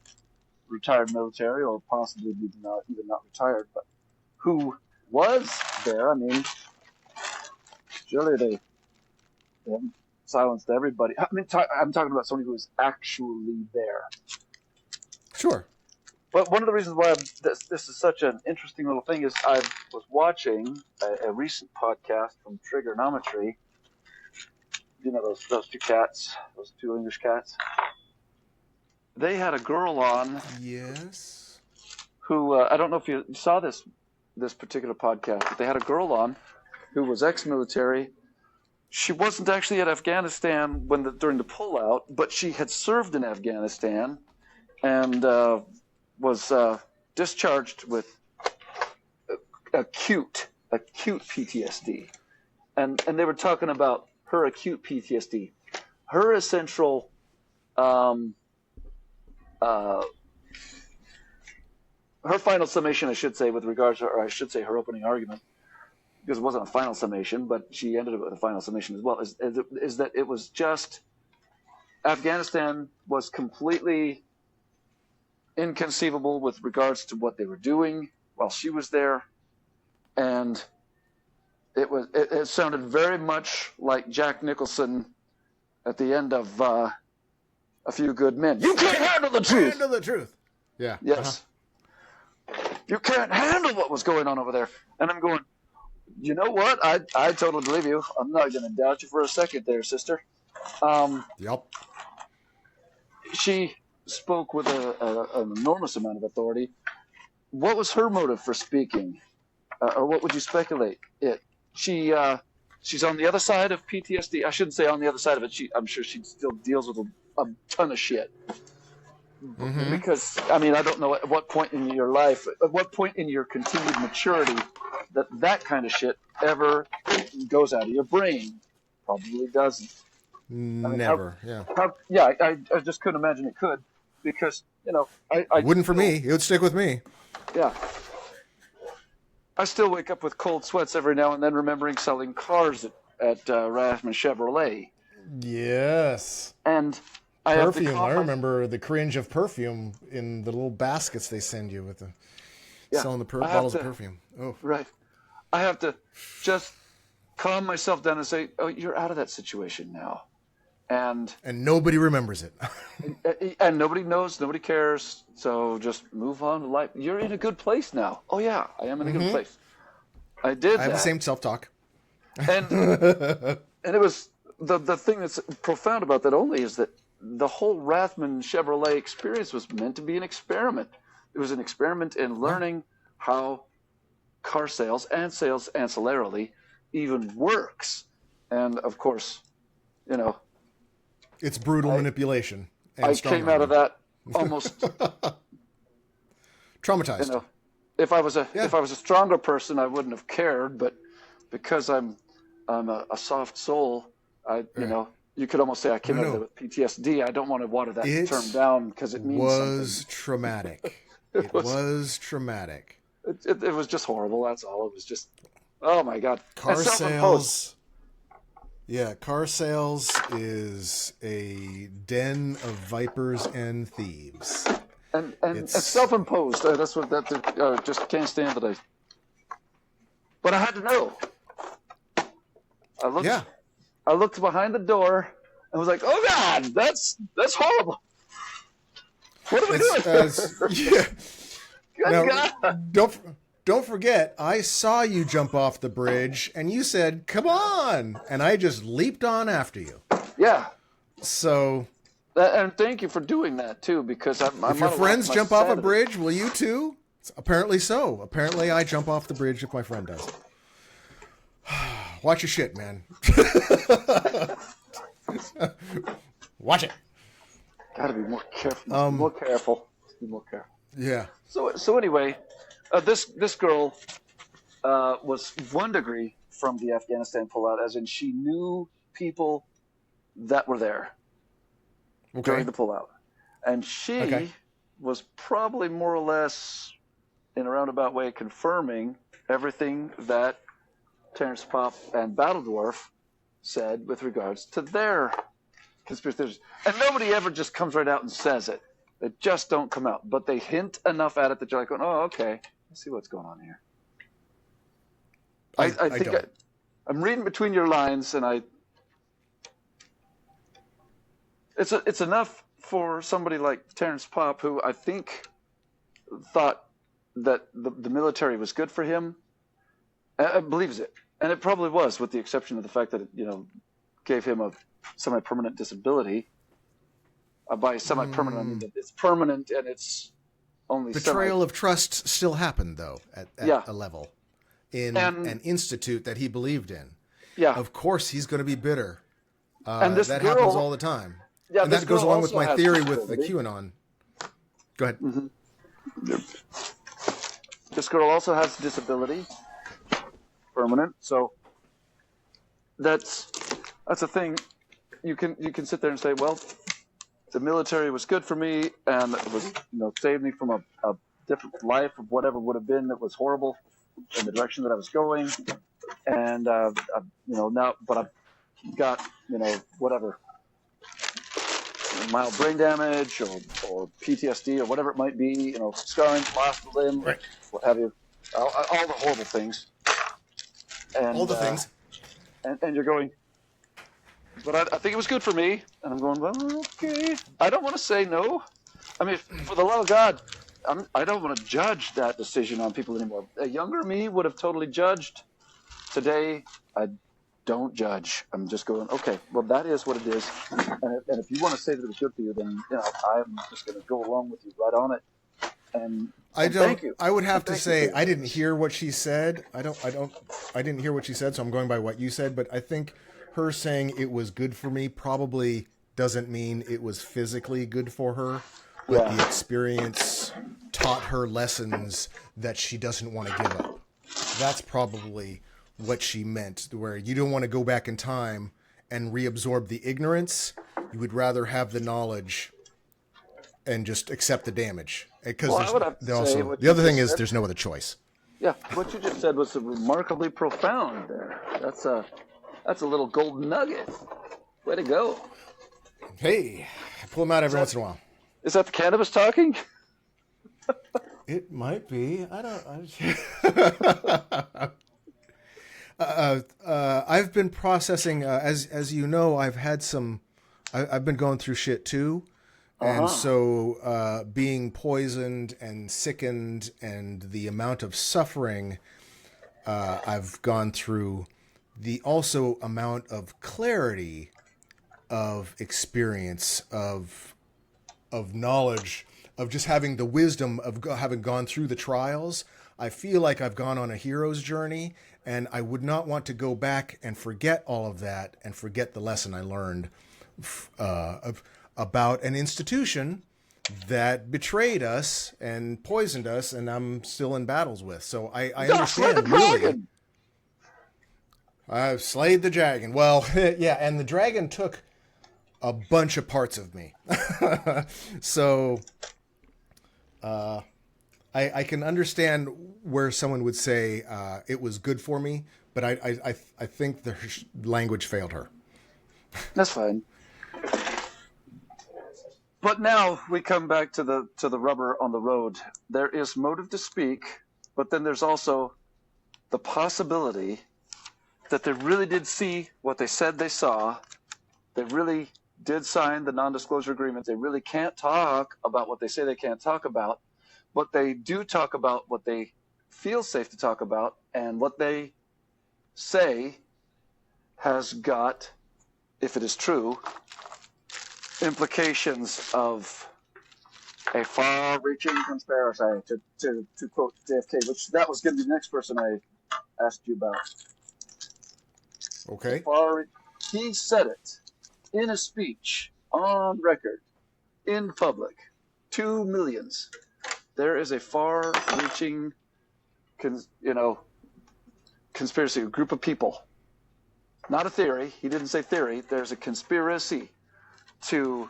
retired military, or possibly even not retired, but who was there. I mean, surely they haven't silenced everybody. I mean, I'm talking about somebody who is actually there. Sure. But one of the reasons why this is such an interesting little thing is I was watching a recent podcast from Trigonometry. You know those two cats, those two English cats? They had a girl on. Yes. Who, I don't know if you saw this particular podcast, but they had a girl on who was ex-military, she wasn't actually at Afghanistan during the pullout, but she had served in Afghanistan and was discharged with acute PTSD. And they were talking about her acute PTSD. Her essential her final summation, I should say, with regards to, or I should say her opening argument, because it wasn't a final summation, but she ended up with a final summation as well, is that it was just Afghanistan was completely inconceivable with regards to what they were doing while she was there, and it sounded very much like Jack Nicholson at the end of A Few Good Men. You can't handle the truth. Handle the truth. Yeah. Yes. You can't handle what was going on over there. And I'm going, you know what? I totally believe you. I'm not going to doubt you for a second there, sister. Yep. She spoke with an enormous amount of authority. What was her motive for speaking? Or what would you speculate? She's on the other side of PTSD. I shouldn't say on the other side of it. I'm sure she still deals with a ton of shit. Mm-hmm. Because, I mean, I don't know at what point in your life, at what point in your continued maturity that kind of shit ever goes out of your brain. Probably doesn't. Never, I just couldn't imagine it could, because, you know, I wouldn't for me. It would stick with me. Yeah. I still wake up with cold sweats every now and then remembering selling cars at Rathman Chevrolet. Yes. And perfume. I remember the cringe of perfume in the little baskets they send you with selling the bottles of perfume. Oh, right. I have to just calm myself down and say, "Oh, you're out of that situation now," and nobody remembers it, and nobody knows, nobody cares. So just move on to life. You're in a good place now. Oh yeah, I am in a good place. I have the same self-talk, and it was the thing that's profound about that only is that the whole Rathman Chevrolet experience was meant to be an experiment. It was an experiment in learning how car sales and sales ancillarily even works. And of course, you know, it's brutal manipulation. And I came out of that almost traumatized. You know, if I was a stronger person, I wouldn't have cared. But because I'm a soft soul, you know. You could almost say I came out of there with PTSD. I don't want to water that term down because it means something. Traumatic. It was traumatic. It was just horrible. That's all. It was just, oh my God. Car sales. Yeah, car sales is a den of vipers and thieves. And it's self-imposed. That's what that just can't stand that. But I had to know. I looked behind the door and was like, "Oh God, that's horrible. What are we doing?" Good God. Don't forget, I saw you jump off the bridge, and you said, "Come on," and I just leaped on after you. Yeah. So. And thank you for doing that too, because I'm if your friends jump off a bridge, will you too? Apparently so. Apparently, I jump off the bridge if my friend does. Watch your shit, man. Watch it. Gotta be more careful. More careful. Be more careful. Yeah. So anyway, this girl was 1 degree from the Afghanistan pullout, as in she knew people that were there during the pullout, and she was probably more or less, in a roundabout way, confirming everything that Terrence Popp and Battle Dwarf said with regards to their conspiracy theories. And nobody ever just comes right out and says it. They just don't come out. But they hint enough at it that you're like, oh, okay, let's see what's going on here. I think I'm reading between your lines, and it's enough for somebody like Terrence Popp, who I think thought that the military was good for him. Believes it, and it probably was, with the exception of the fact that it, gave him a semi-permanent disability. By semi-permanent, I mean that it's permanent and it's only betrayal of trust still happened though at a level in an institute that he believed in. Yeah. Of course he's going to be bitter. And this That girl, happens all the time. Yeah, and this that goes girl along with also my has theory with the disability. QAnon. Go ahead. This girl also has disability, permanent. So that's a thing. You can sit there and say, well, the military was good for me, and it was saved me from a different life of whatever would have been that was horrible in the direction that I was going, and now, but I've got whatever, mild brain damage or PTSD or whatever it might be, scarring, lost a limb, Right. what have you, all the horrible things, and All the things. and you're going, but I think it was good for me, and I'm going, well, okay, I don't want to say no. I mean, for the love of God, I don't want to judge that decision on people anymore. A younger me would have totally judged. Today, I don't judge. I'm just going, okay, well, that is what it is. And if you want to say that it was good for you, then I'm just going to go along with you right on it. And thank you. I would have to say I didn't hear what she said. I didn't hear what she said, so I'm going by what you said. But I think her saying it was good for me probably doesn't mean it was physically good for her. But the experience taught her lessons that she doesn't want to give up. That's probably what she meant, where you don't want to go back in time and reabsorb the ignorance. You would rather have the knowledge and just accept the damage. Because the other thing is there's no other choice. Yeah, what you just said was remarkably profound there. That's a little golden nugget. Way to go. Hey, I pull them out every once in a while. Is that the cannabis talking? It might be. I've been processing, as you know, I've been going through shit too. And so being poisoned and sickened and the amount of suffering I've gone through, the also amount of clarity of experience, of knowledge, of just having the wisdom of having gone through the trials. I feel like I've gone on a hero's journey, and I would not want to go back and forget all of that and forget the lesson I learned about an institution that betrayed us and poisoned us, and I'm still in battles with. So I understand, really. I've slayed the dragon. Well, yeah, and the dragon took a bunch of parts of me. So I can understand where someone would say it was good for me, but I think the language failed her. That's fine. But now we come back to the rubber on the road. There is motive to speak, but then there's also the possibility that they really did see what they said they saw. They really did sign the non-disclosure agreement. They really can't talk about what they say they can't talk about, but they do talk about what they feel safe to talk about, and what they say has got, if it is true, implications of a far-reaching conspiracy, to quote JFK, which that was going to be the next person I asked you about. Okay. He said it in a speech, on record, in public, to millions. There is a far-reaching, conspiracy, a group of people. Not a theory. He didn't say theory. There's a conspiracy to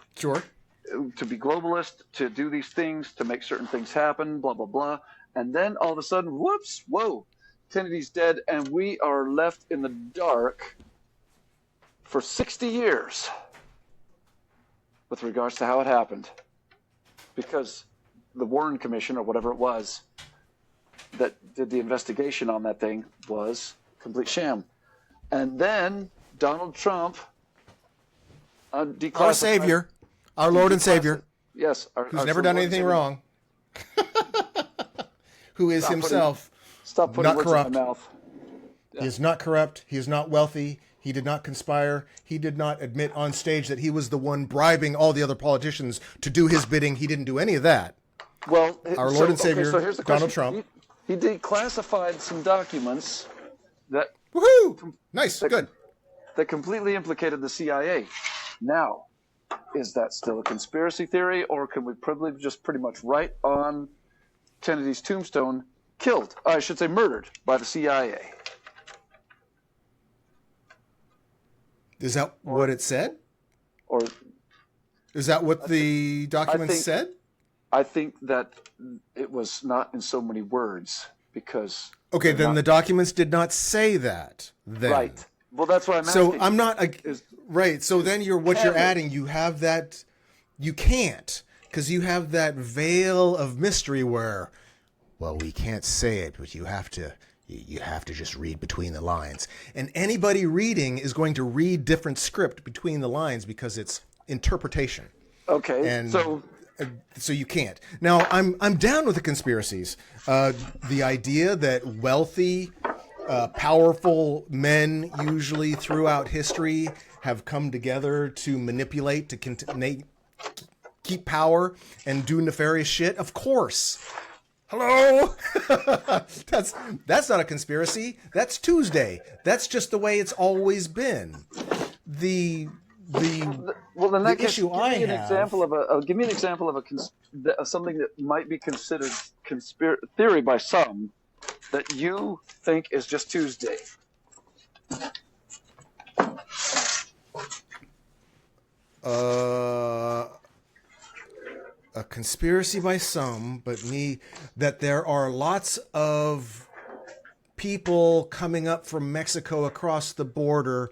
be globalist, to do these things, to make certain things happen, blah, blah, blah. And then all of a sudden, whoops, whoa, Kennedy's dead, and we are left in the dark for 60 years with regards to how it happened. Because the Warren Commission, or whatever it was, that did the investigation on that thing was complete sham. And then Donald Trump declassified... Our Savior, our Lord and Savior. Yes. Who's never done anything wrong. Who is himself Stop putting not words corrupt. in my mouth. He is not corrupt. He is not wealthy. He did not conspire. He did not admit on stage that he was the one bribing all the other politicians to do his bidding. He didn't do any of that. Well, our Lord and Savior, so here's the Donald question. Trump. He declassified some documents that... Woohoo! Nice. Good. that completely implicated the CIA. Now, is that still a conspiracy theory, or can we just pretty much write on Kennedy's tombstone, killed, I should say murdered, by the CIA? Is that what it said? Or is that what the documents said? I think that it was not in so many words, because... Okay, then the documents did not say that. Then. Right. Well, that's what I'm asking. So I'm not... right, so then you're adding, you have that... You can't, because you have that veil of mystery where, well, we can't say it, but you have to just read between the lines. And anybody reading is going to read different script between the lines because it's interpretation. Okay, and so you can't. Now, I'm down with the conspiracies. The idea that wealthy, powerful men, usually throughout history, have come together to manipulate, to keep power and do nefarious shit. Of course. Hello. That's not a conspiracy. That's Tuesday. That's just the way it's always been. Well, then that issue give me an example of something that might be considered theory by some that you think is just Tuesday. A conspiracy by some, but that there are lots of people coming up from Mexico across the border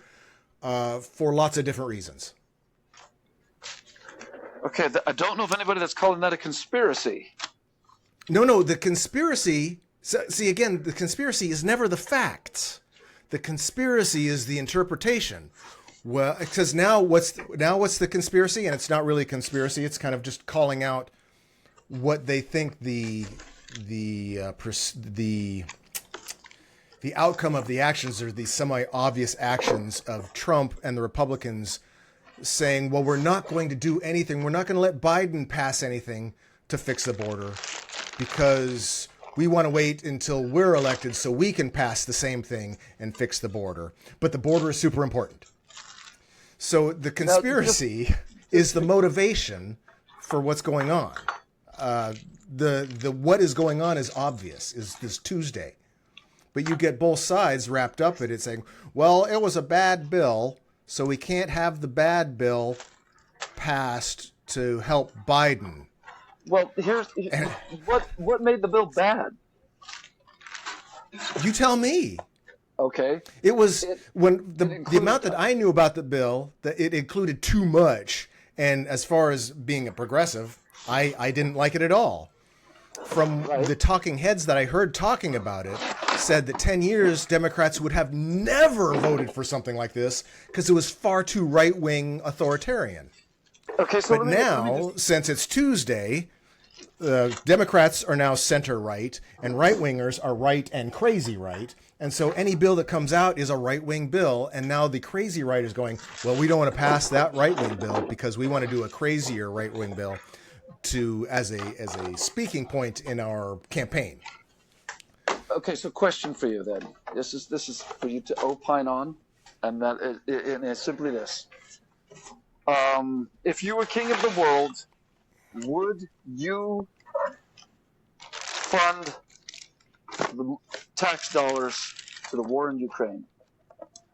for lots of different reasons. Okay, I don't know of anybody that's calling that a conspiracy. No, the conspiracy... See, again, the conspiracy is never the facts. The conspiracy is the interpretation. Well, because now what's the conspiracy? And it's not really a conspiracy. It's kind of just calling out what they think the outcome of the actions, or the semi-obvious actions of Trump and the Republicans, saying, well, we're not going to do anything. We're not going to let Biden pass anything to fix the border because we want to wait until we're elected so we can pass the same thing and fix the border. But the border is super important. So the conspiracy is the motivation for what's going on. The what is going on is obvious, is this Tuesday. But you get both sides wrapped up in it saying, well, it was a bad bill, so we can't have the bad bill passed to help Biden. Well, what made the bill bad? You tell me. Okay. It was the amount that I knew about the bill, that it included too much. And as far as being a progressive, I didn't like it at all. From the talking heads that I heard talking about it, said that 10 years Democrats would have never voted for something like this because it was far too right-wing authoritarian. Okay, so but now, since it's Tuesday, Democrats are now center-right, and right-wingers are right and crazy right. And so any bill that comes out is a right-wing bill, and now the crazy right is going, well, we don't want to pass that right-wing bill because we want to do a crazier right-wing bill as a speaking point in our campaign. Okay, so question for you then. This is for you to opine on, and it's simply this. If you were king of the world, would you fund the tax dollars to the war in Ukraine?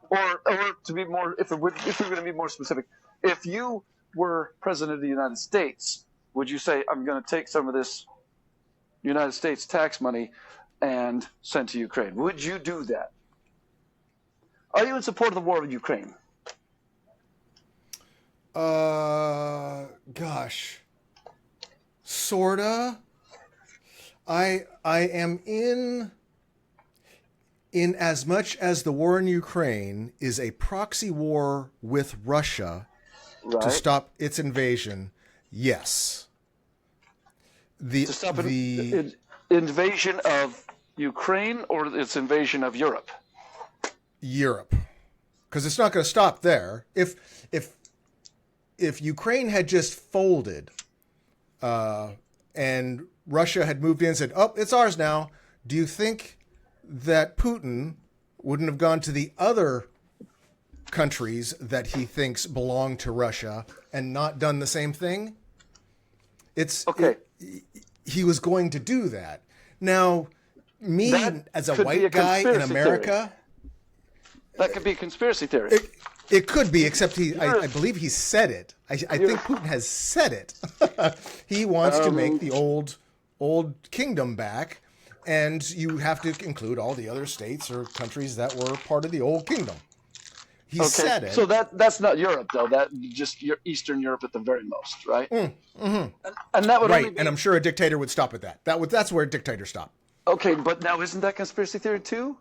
Or to be more, if we're going to be more specific, if you were president of the United States, would you say, I'm going to take some of this United States tax money and send to Ukraine? Would you do that? Are you in support of the war in Ukraine? Gosh. Sorta. I am in as much as the war in Ukraine is a proxy war with Russia to stop its invasion. Yes. To stop the invasion of Ukraine, or its invasion of Europe? Europe. Because it's not going to stop there. If Ukraine had just folded and Russia had moved in and said, oh, it's ours now, do you think that Putin wouldn't have gone to the other countries that he thinks belong to Russia and not done the same thing. Okay. He was going to do that. Now, me That as a could be white a guy in conspiracy America, That could be a conspiracy theory. it could be, except I believe he said it. I think Putin has said it. He wants to make the old kingdom back, and you have to include all the other states or countries that were part of the old kingdom. He said it. So that's not Europe, though. That just Eastern Europe at the very most, right? And that would only be, and I'm sure a dictator would stop at that. That's where dictators stop. Okay, but now isn't that conspiracy theory too?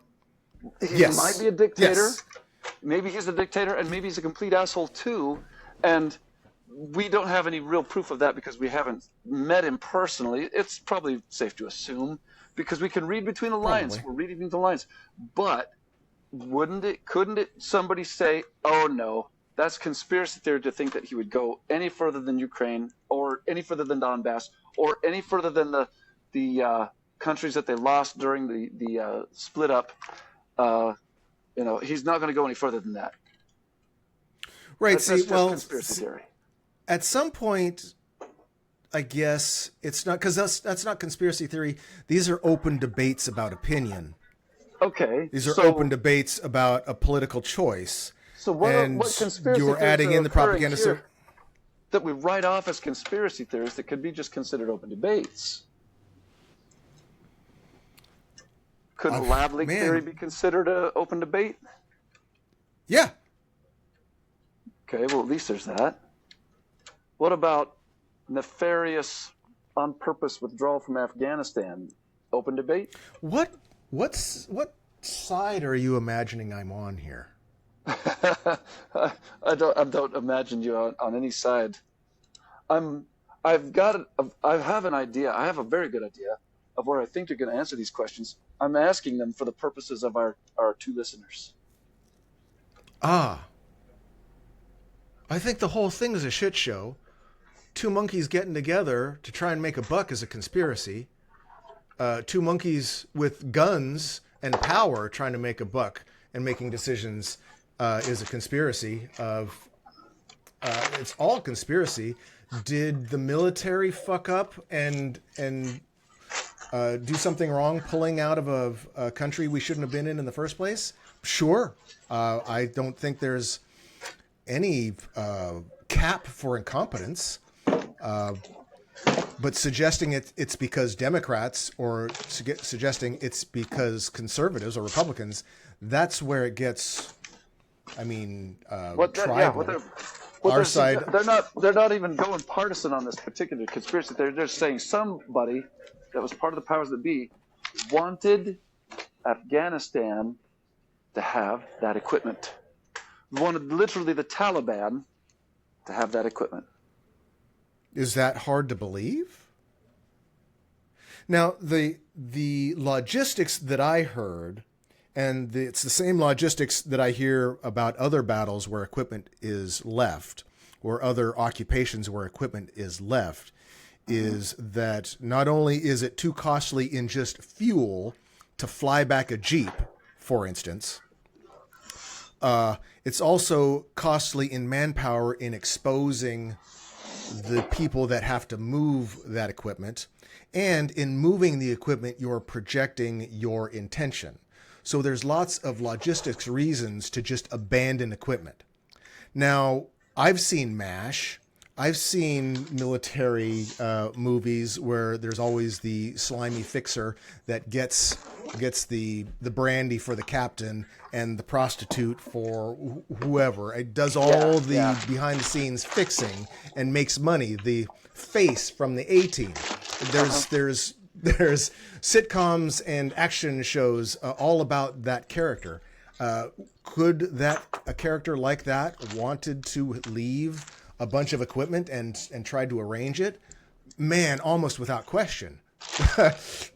He Yes. might be a dictator. Yes. Maybe he's a dictator, and maybe he's a complete asshole too. And we don't have any real proof of that because we haven't met him personally. It's probably safe to assume because we can read between the lines. Probably. We're reading between the lines. But couldn't it somebody say, oh no, that's conspiracy theory to think that he would go any further than Ukraine or any further than Donbass or any further than the countries that they lost during the split up. He's not going to go any further than that. Right. That's just conspiracy theory. At some point, I guess it's not, because that's not conspiracy theory. These are open debates about opinion. Okay. These are open debates about a political choice. So what conspiracy you're theories adding are in the occurring propaganda here that we write off as conspiracy theories that could be just considered open debates? Could lab leak theory be considered an open debate? Yeah. Okay, well, at least there's that. What about nefarious, on purpose withdrawal from Afghanistan? Open debate? What side are you imagining I'm on here? I don't imagine you on any side. I have an idea. I have a very good idea of where I think you're going to answer these questions. I'm asking them for the purposes of our two listeners. I think the whole thing is a shit show. Two monkeys getting together to try and make a buck is a conspiracy. Two monkeys with guns and power trying to make a buck and making decisions is a conspiracy. It's all conspiracy. Did the military fuck up and do something wrong, pulling out of a country we shouldn't have been in the first place? Sure. I don't think there's any cap for incompetence. But suggesting it's because Democrats or suggesting it's because conservatives or Republicans, that's where it gets, tribal. Our side. They're not even going partisan on this particular conspiracy. They're just saying somebody that was part of the powers that be wanted Afghanistan to have that equipment. Wanted literally the Taliban to have that equipment. Is that hard to believe? Now, the logistics that I heard, and it's the same logistics that I hear about other battles where equipment is left, or other occupations where equipment is left, is that not only is it too costly in just fuel to fly back a Jeep, for instance, it's also costly in manpower in exposing the people that have to move that equipment. And in moving the equipment, you're projecting your intention. So there's lots of logistics reasons to just abandon equipment. Now, I've seen MASH. I've seen military movies where there's always the slimy fixer that gets the brandy for the captain and the prostitute for whoever. It does all the behind the scenes fixing and makes money. The face from the A-Team. There's sitcoms and action shows all about that character. Could a character like that wanted to leave a bunch of equipment and tried to arrange it? Man, almost without question.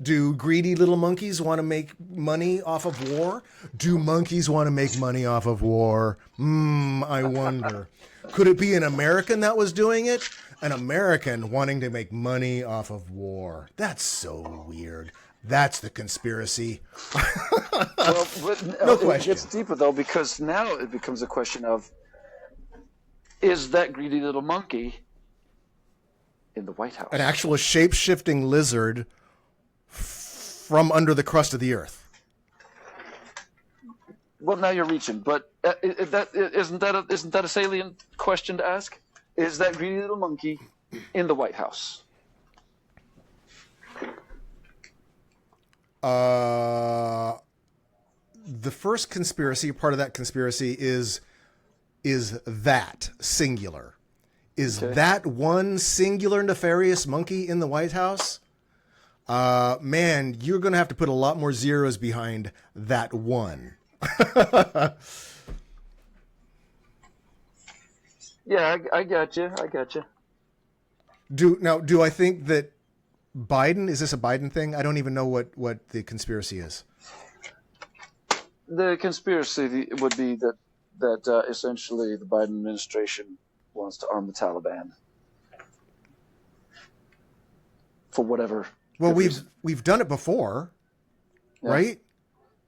Do greedy little monkeys want to make money off of war? Do monkeys want to make money off of war? I wonder. Could it be an American that was doing it? An American wanting to make money off of war. That's so weird. That's the conspiracy. Well, No question. It gets deeper, though, because now it becomes a question of, is that greedy little monkey in the White House? An actual shape-shifting lizard from under the crust of the earth. Well, now you're reaching, but isn't that a salient question to ask? Is that greedy little monkey in the White House? The first conspiracy, part of that conspiracy, is that singular. Is that one singular nefarious monkey in the White House? Man, you're going to have to put a lot more zeros behind that one. Yeah, I got you. Do I think that Biden, is this a Biden thing? I don't even know what the conspiracy is. The conspiracy would be that essentially the Biden administration wants to arm the Taliban for whatever. Well, we've done it before, right?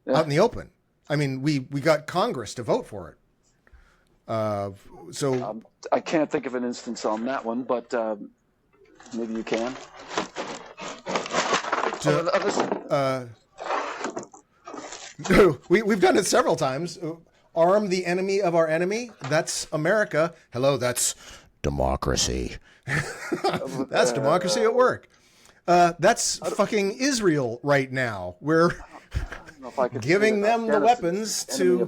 Yeah. Out in the open. I mean, we got Congress to vote for it. So I can't think of an instance on that one, but maybe you can. We've done it several times. Arm the enemy of our enemy. That's America. Hello, that's democracy. That's democracy at work. That's fucking Israel right now. We're giving them the weapons to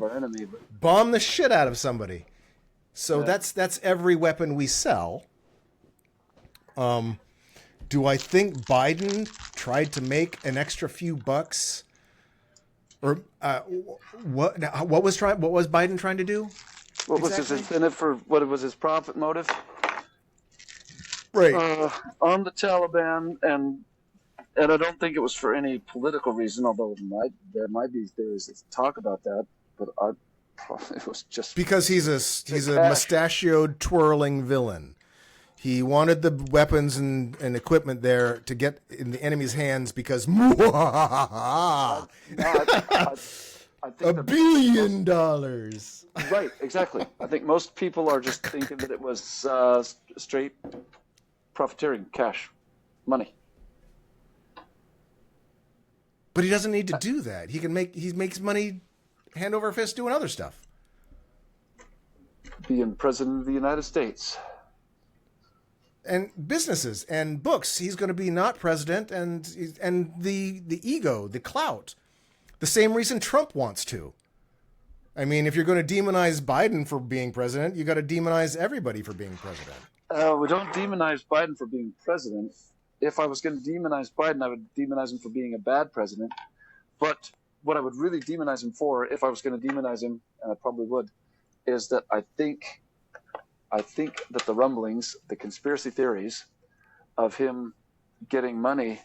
bomb the shit out of somebody. So that's every weapon we sell. Do I think Biden tried to make an extra few bucks? Or what was Biden trying to do? What was his incentive for? What was his profit motive? Right. On the Taliban, and I don't think it was for any political reason, although there might be theories that talk about that, but it was just because he's a mustachioed twirling villain. He wanted the weapons and equipment there to get in the enemy's hands because I think $1 billion. Right, exactly. I think most people are just thinking that it was straight profiteering, cash, money. But he doesn't need to do that. He makes money hand over fist doing other stuff. Being president of the United States. And businesses and books. He's going to be not president, and the ego, the clout. The same reason Trump wants to. I mean, if you're going to demonize Biden for being president, you got to demonize everybody for being president. We don't demonize Biden for being president. If I was going to demonize Biden, I would demonize him for being a bad president. But what I would really demonize him for, if I was going to demonize him, and I probably would, is that I think that the rumblings, the conspiracy theories of him getting money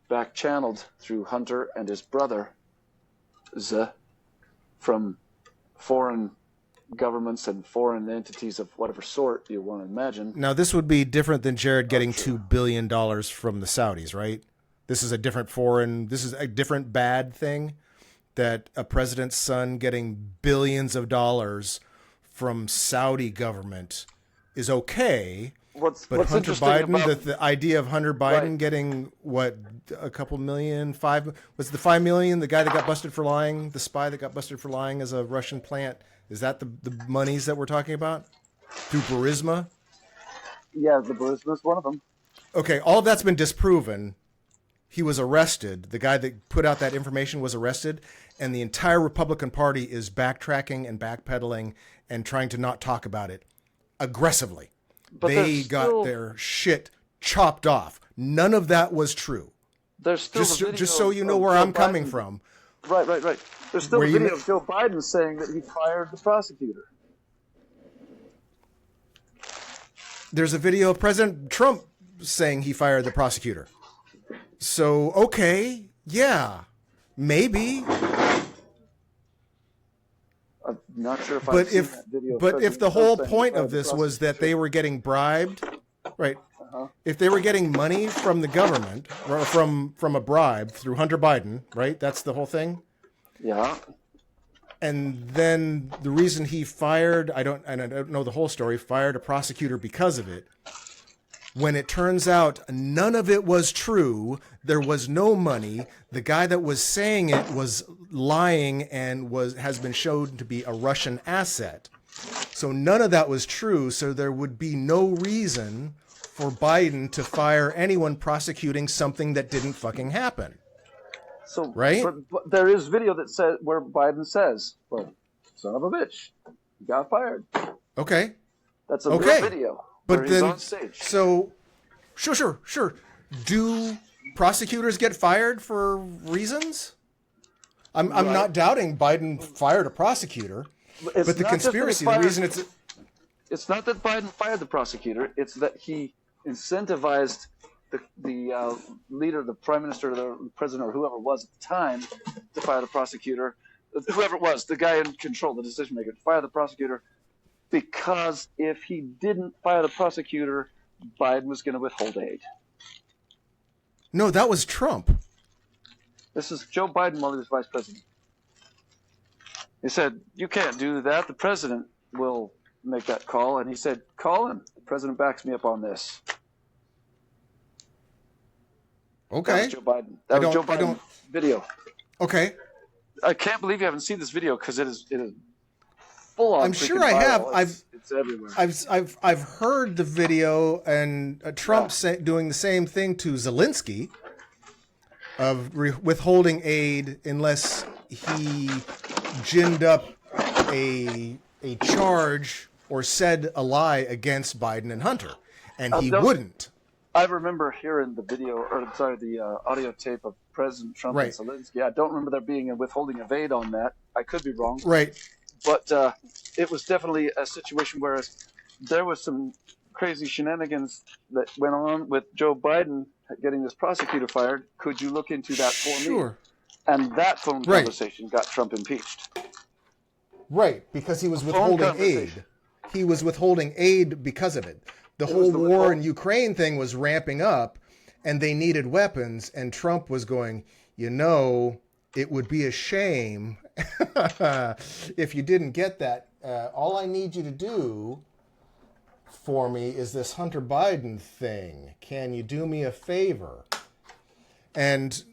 back channeled through Hunter and his brother from foreign governments and foreign entities of whatever sort you want to imagine. Now, this would be different than Jared getting $2 billion from the Saudis, right? This is a different bad thing, that a president's son getting billions of dollars from Saudi government is okay. What's Hunter Biden, the idea of Hunter Biden getting a couple million, was the 5 million, the guy that got busted for lying, the spy that got busted for lying as a Russian plant, is that the monies that we're talking about? Through Burisma? Yeah, the Burisma is one of them. Okay, all of that's been disproven. He was arrested. The guy that put out that information was arrested, and the entire Republican Party is backtracking and backpedaling and trying to not talk about it aggressively. But they got their shit chopped off. None of that was true. There's still just so you know where I'm coming from. Right. There's still a video of Joe Biden saying that he fired the prosecutor. There's a video of President Trump saying he fired the prosecutor. So, okay, yeah, maybe. I'm not sure if I've seen that video. But if the whole point of this was that they were getting bribed Right. If they were getting money from the government or from a bribe through Hunter Biden, right? That's the whole thing. Yeah. And then the reason he fired, I don't know the whole story, fired a prosecutor because of it. When it turns out none of it was true, there was no money. The guy that was saying it was lying and has been shown to be a Russian asset. So none of that was true. So there would be no reason for Biden to fire anyone prosecuting something that didn't fucking happen. So, right? But there is video that says where Biden says, "Well, son of a bitch, he got fired." Okay. That's a real video. But he's on stage. So, sure. Do prosecutors get fired for reasons? I'm not doubting Biden fired a prosecutor, but the conspiracy, the reason it's not that Biden fired the prosecutor. It's that he incentivized the leader, the prime minister, the president, or whoever it was at the time, to fire the prosecutor. Whoever it was, the guy in control, the decision maker, to fire the prosecutor, because if he didn't fire the prosecutor, Biden was going to withhold aid. No, that was Trump. This is Joe Biden while he was vice president. He said, "You can't do that. The president will make that call." And he said, "Call him. The president backs me up on this." Okay. That was Joe Biden. That was Joe Biden video. Okay. I can't believe you haven't seen this video because it is full on. I'm sure I have. It's everywhere. I've heard the video, and Trump doing the same thing to Zelensky of withholding aid unless he ginned up a charge or said a lie against Biden and Hunter, and he wouldn't. I remember hearing the audio tape of President Trump and Zelensky. I don't remember there being a withholding of aid on that. I could be wrong. Right. But it was definitely a situation where there was some crazy shenanigans that went on with Joe Biden getting this prosecutor fired. Could you look into that for me? Sure. And that phone conversation got Trump impeached. Right, because he was withholding aid. He was withholding aid because of it. The whole war in Ukraine thing was ramping up, and they needed weapons, and Trump was going, it would be a shame if you didn't get that. All I need you to do for me is this Hunter Biden thing. Can you do me a favor? And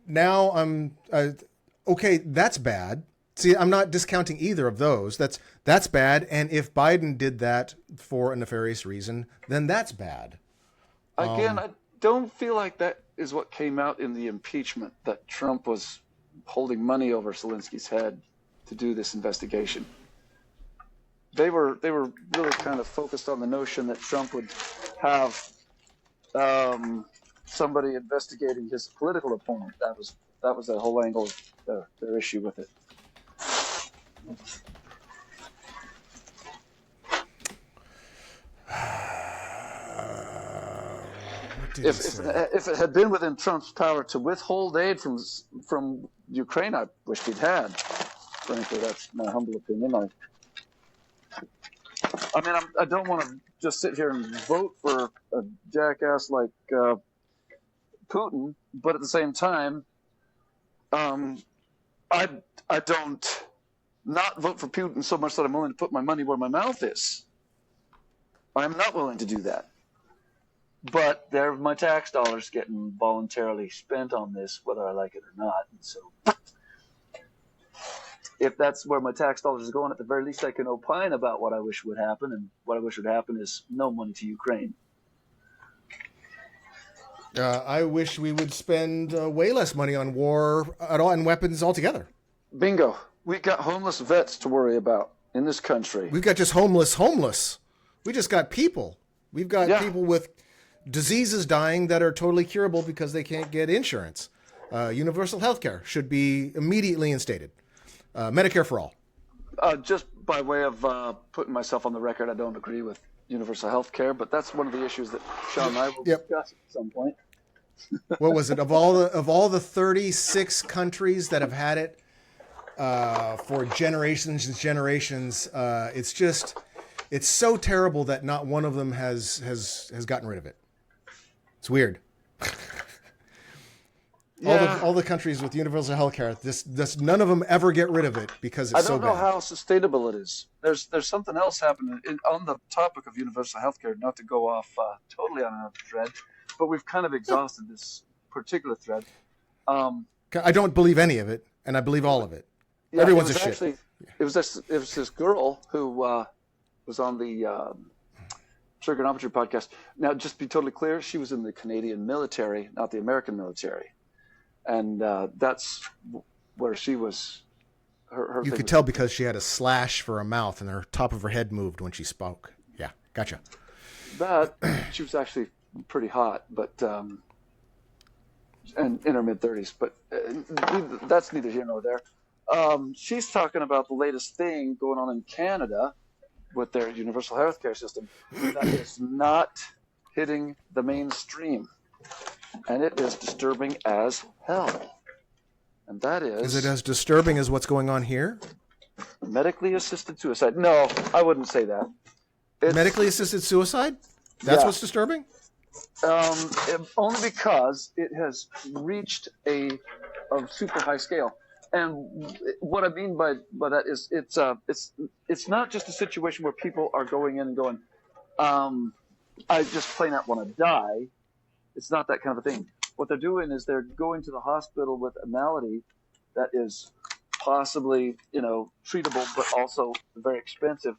now I'm okay. That's bad. See, I'm not discounting either of those. That's bad. And if Biden did that for a nefarious reason, then that's bad. Again, I don't feel like that is what came out in the impeachment, that Trump was holding money over Zelensky's head to do this investigation. They were really kind of focused on the notion that Trump would have somebody investigating his political opponent. That was the whole angle of their issue with it. If it had been within Trump's power to withhold aid from Ukraine, I wished he'd had. Frankly, that's my humble opinion. I don't want to just sit here and vote for a jackass like Putin, but at the same time, I don't not vote for Putin so much that I'm willing to put my money where my mouth is. I'm not willing to do that. But they're my tax dollars getting voluntarily spent on this, whether I like it or not. And so if that's where my tax dollars are going, at the very least I can opine about what I wish would happen. And what I wish would happen is no money to Ukraine. I wish we would spend way less money on war at all and weapons altogether. Bingo. We've got homeless vets to worry about in this country. We've got just homeless. We just got people. We've got people with diseases dying that are totally curable because they can't get insurance. Universal health care should be immediately instated. Medicare for all. Just by way of putting myself on the record, I don't agree with universal health care, but that's one of the issues that Sean and I will discuss at some point. What was it? Of all the 36 countries that have had it for generations and generations, it's just It's so terrible that not one of them has gotten rid of it. It's weird. Yeah. All the countries with universal healthcare, this none of them ever get rid of it because it's so bad. I don't know how sustainable it is. There's something else happening on the topic of universal healthcare. Not to go off totally on another thread, but we've kind of exhausted this particular thread. I don't believe any of it, and I believe all of it. Yeah, Everyone's it was a actually, shit. It was this girl who was on the Trigonometry podcast. Now, just to be totally clear, she was in the Canadian military, not the American military. And that's where she was. Her You could tell because she had a slash for a mouth and her top of her head moved when she spoke. Yeah, gotcha. But she was actually pretty hot, but and in her mid-30s. But that's neither here nor there. She's talking about the latest thing going on in Canada with their universal healthcare system that is not hitting the mainstream. And it is disturbing as hell. And that is... Is it as disturbing as what's going on here? Medically assisted suicide. No, I wouldn't say that. Medically assisted suicide? That's what's disturbing? Only because it has reached a super high scale. And what I mean by that is it's not just a situation where people are going in and going, I just plain out want to die. It's not that kind of a thing. What they're doing is they're going to the hospital with a malady that is possibly, treatable, but also very expensive.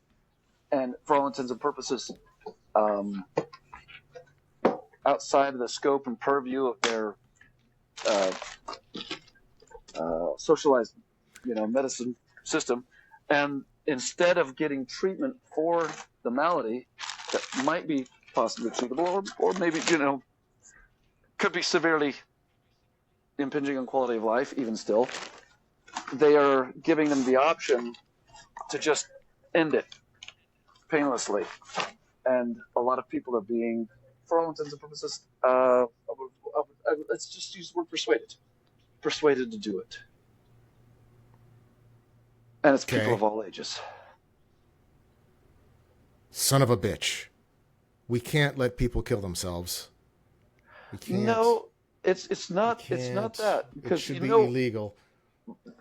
And for all intents and purposes, outside of the scope and purview of their socialized, medicine system. And instead of getting treatment for the malady that might be possibly treatable or maybe, could be severely impinging on quality of life, even still, they are giving them the option to just end it painlessly. And a lot of people are being, for all intents and purposes, let's just use the word persuaded to do it. And it's people of all ages. Son of a bitch. We can't let people kill themselves. We can't. No, it's not that, because it should be illegal.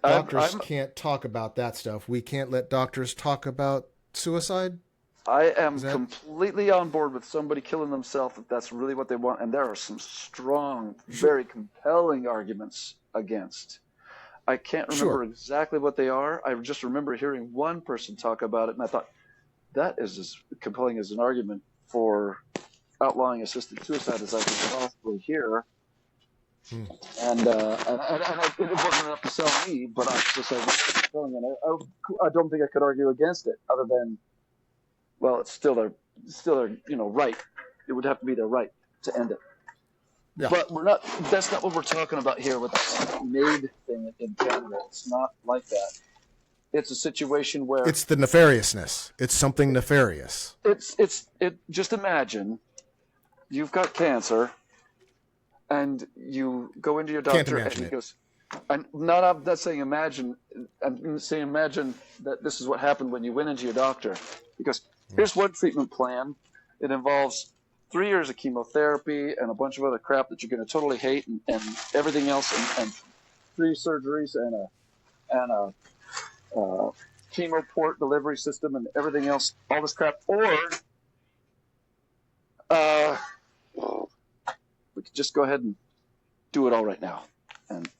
Doctors can't talk about that stuff. We can't let doctors talk about suicide. I am completely on board with somebody killing themselves if that's really what they want, and there are some strong, very compelling arguments against. I can't remember exactly what they are. I just remember hearing one person talk about it, and I thought, that is as compelling as an argument for outlawing assisted suicide as I could possibly hear. And it wasn't enough to sell me, but I just said, I don't think I could argue against it, other than, well, it's still their right. It would have to be their right to end it. Yeah. But that's not what we're talking about here with this MAID thing in Canada. It's not like that. It's a situation where it's the nefariousness. It's something nefarious. Just imagine you've got cancer and you go into your doctor and he goes, I'm not saying imagine. I'm saying imagine that this is what happened when you went into your doctor. Because here's one treatment plan. It involves 3 years of chemotherapy and a bunch of other crap that you're going to totally hate, and everything else, and 3 surgeries and a chemo port delivery system and everything else, all this crap. Or we could just go ahead and do it all right now and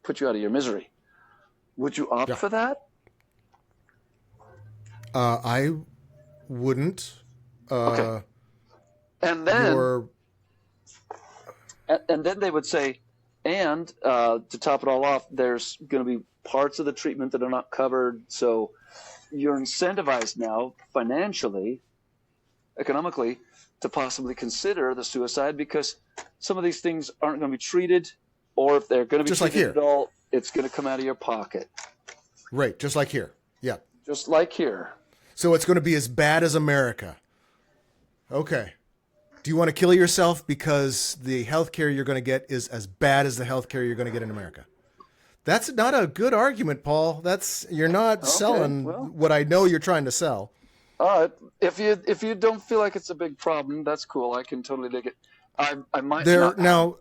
put you out of your misery. Would you opt for that? I wouldn't. Okay. And then, and then they would say, and to top it all off, there's going to be parts of the treatment that are not covered. So you're incentivized now financially, economically, to possibly consider the suicide, because some of these things aren't going to be treated, or if they're going to be treated at all, it's going to come out of your pocket. Right, just like here. Yeah. Just like here. So it's going to be as bad as America. Okay. Do you want to kill yourself because the health care you're going to get is as bad as the health care you're going to get in America? That's not a good argument, Paul. You're not selling what I know you're trying to sell. All right. If you don't feel like it's a big problem, that's cool. I can totally dig it. I might There not now,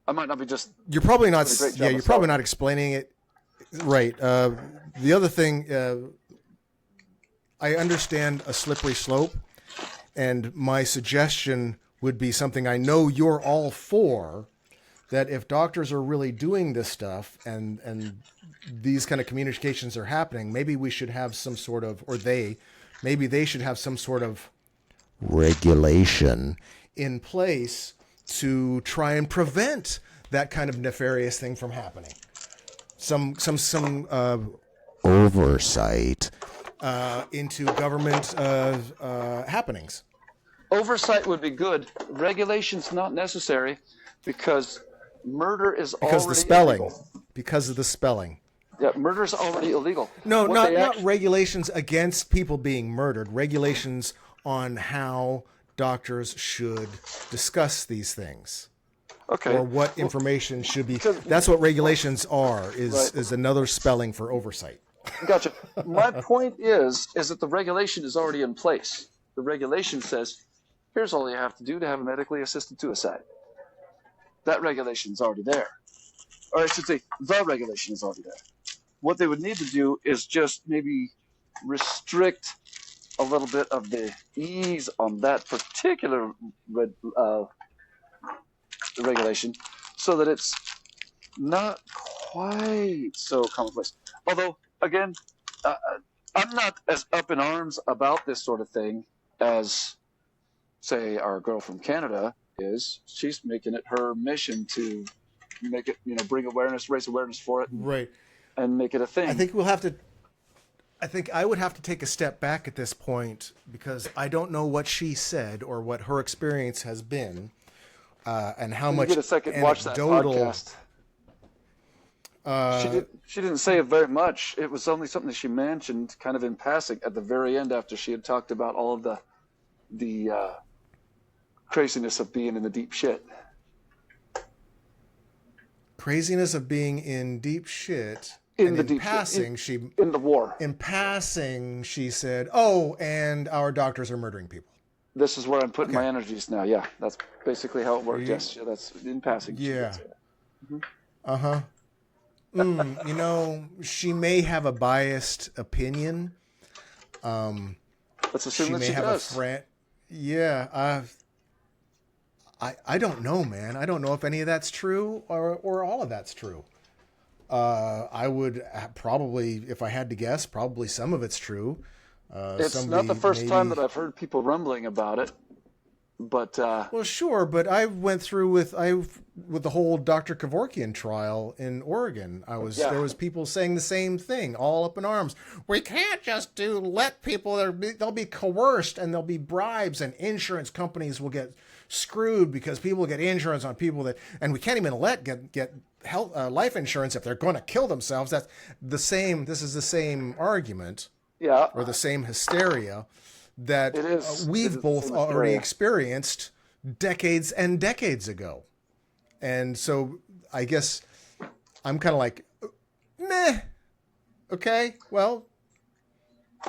I might not be just you're probably not. doing a great Yeah, job you're of probably selling not it. explaining it right. The other thing, I understand a slippery slope, and my suggestion would be something I know you're all for. That if doctors are really doing this stuff and these kind of communications are happening, maybe we should have some sort of, maybe they should have some sort of regulation in place to try and prevent that kind of nefarious thing from happening. Some oversight into government happenings. Oversight would be good. Regulation's not necessary because murder is Because the already spelling. illegal. Because of the spelling. Yeah, murder is already illegal. No, What not regulations against people being murdered. Regulations on how doctors should discuss these things. Okay. Or what information should be. That's what regulations are, is another spelling for oversight. Gotcha. My point is that the regulation is already in place. The regulation says, here's all you have to do to have a medically assisted suicide. That regulation is already there. Or I should say, the regulation is already there. What they would need to do is just maybe restrict a little bit of the ease on that particular regulation so that it's not quite so commonplace. Although, again, I'm not as up in arms about this sort of thing as, say, our girl from Canada is. She's making it her mission to make it, bring awareness, raise awareness for it, Right. and make it a thing. I think I would have to take a step back at this point because I don't know what she said or what her experience has been, and how much get a second, watch that podcast. She didn't say very much. It was only something that she mentioned kind of in passing at the very end after she had talked about all of the craziness of being in the deep shit. Craziness of being in deep shit. In and the in deep passing, shit. In the war. In passing, she said, "Oh, and our doctors are murdering people." This is where I'm putting my energies now. Yeah, that's basically how it worked. Yes, yeah, that's in passing. Yeah. Uh-huh. She may have a biased opinion. Let's assume she that may she have does. a friend. Yeah. I don't know, man. I don't know if any of that's true or all of that's true. I would probably, if I had to guess, probably some of it's true. It's not the first time that I've heard people rumbling about it, but well, sure, but I went through with the whole Dr. Kevorkian trial in Oregon. There was people saying the same thing, all up in arms. We can't just let people. They'll be coerced and there'll be bribes, and insurance companies will get screwed because people get insurance on people and we can't even get health life insurance if they're going to kill themselves. That's the same. This is the same argument. Yeah. Or the same hysteria that we've both already experienced decades and decades ago. And so I guess I'm kind of like, meh. Okay, well,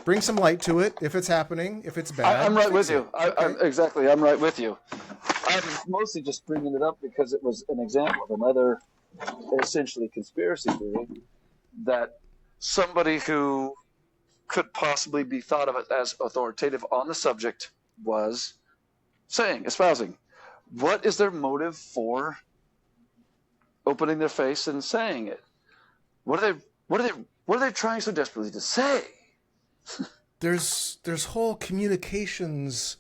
bring some light to it if it's happening, if it's bad. I'm right with you. Exactly, I'm right with you. I'm mostly just bringing it up because it was an example of another essentially conspiracy theory that somebody who could possibly be thought of as authoritative on the subject was espousing. What is their motive for opening their face and saying it? What are they trying so desperately to say? There's whole communications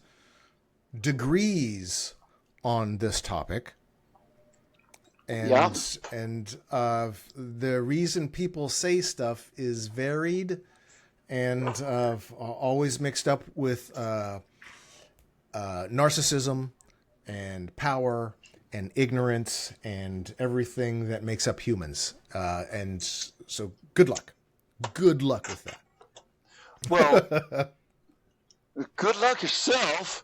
degrees on this topic. And the reason people say stuff is varied and always mixed up with narcissism and power and ignorance and everything that makes up humans. And so good luck. Good luck with that. Well, good luck yourself.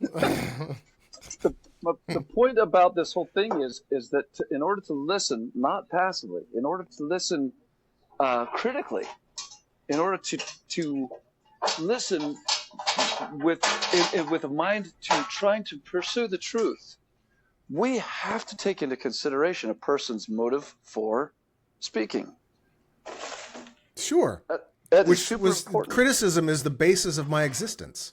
The point about this whole thing is that in order to listen, not passively, in order to listen critically, in order to listen with a mind to trying to pursue the truth, we have to take into consideration a person's motive for speaking. Sure. That Which is super was important. criticism is the basis of my existence.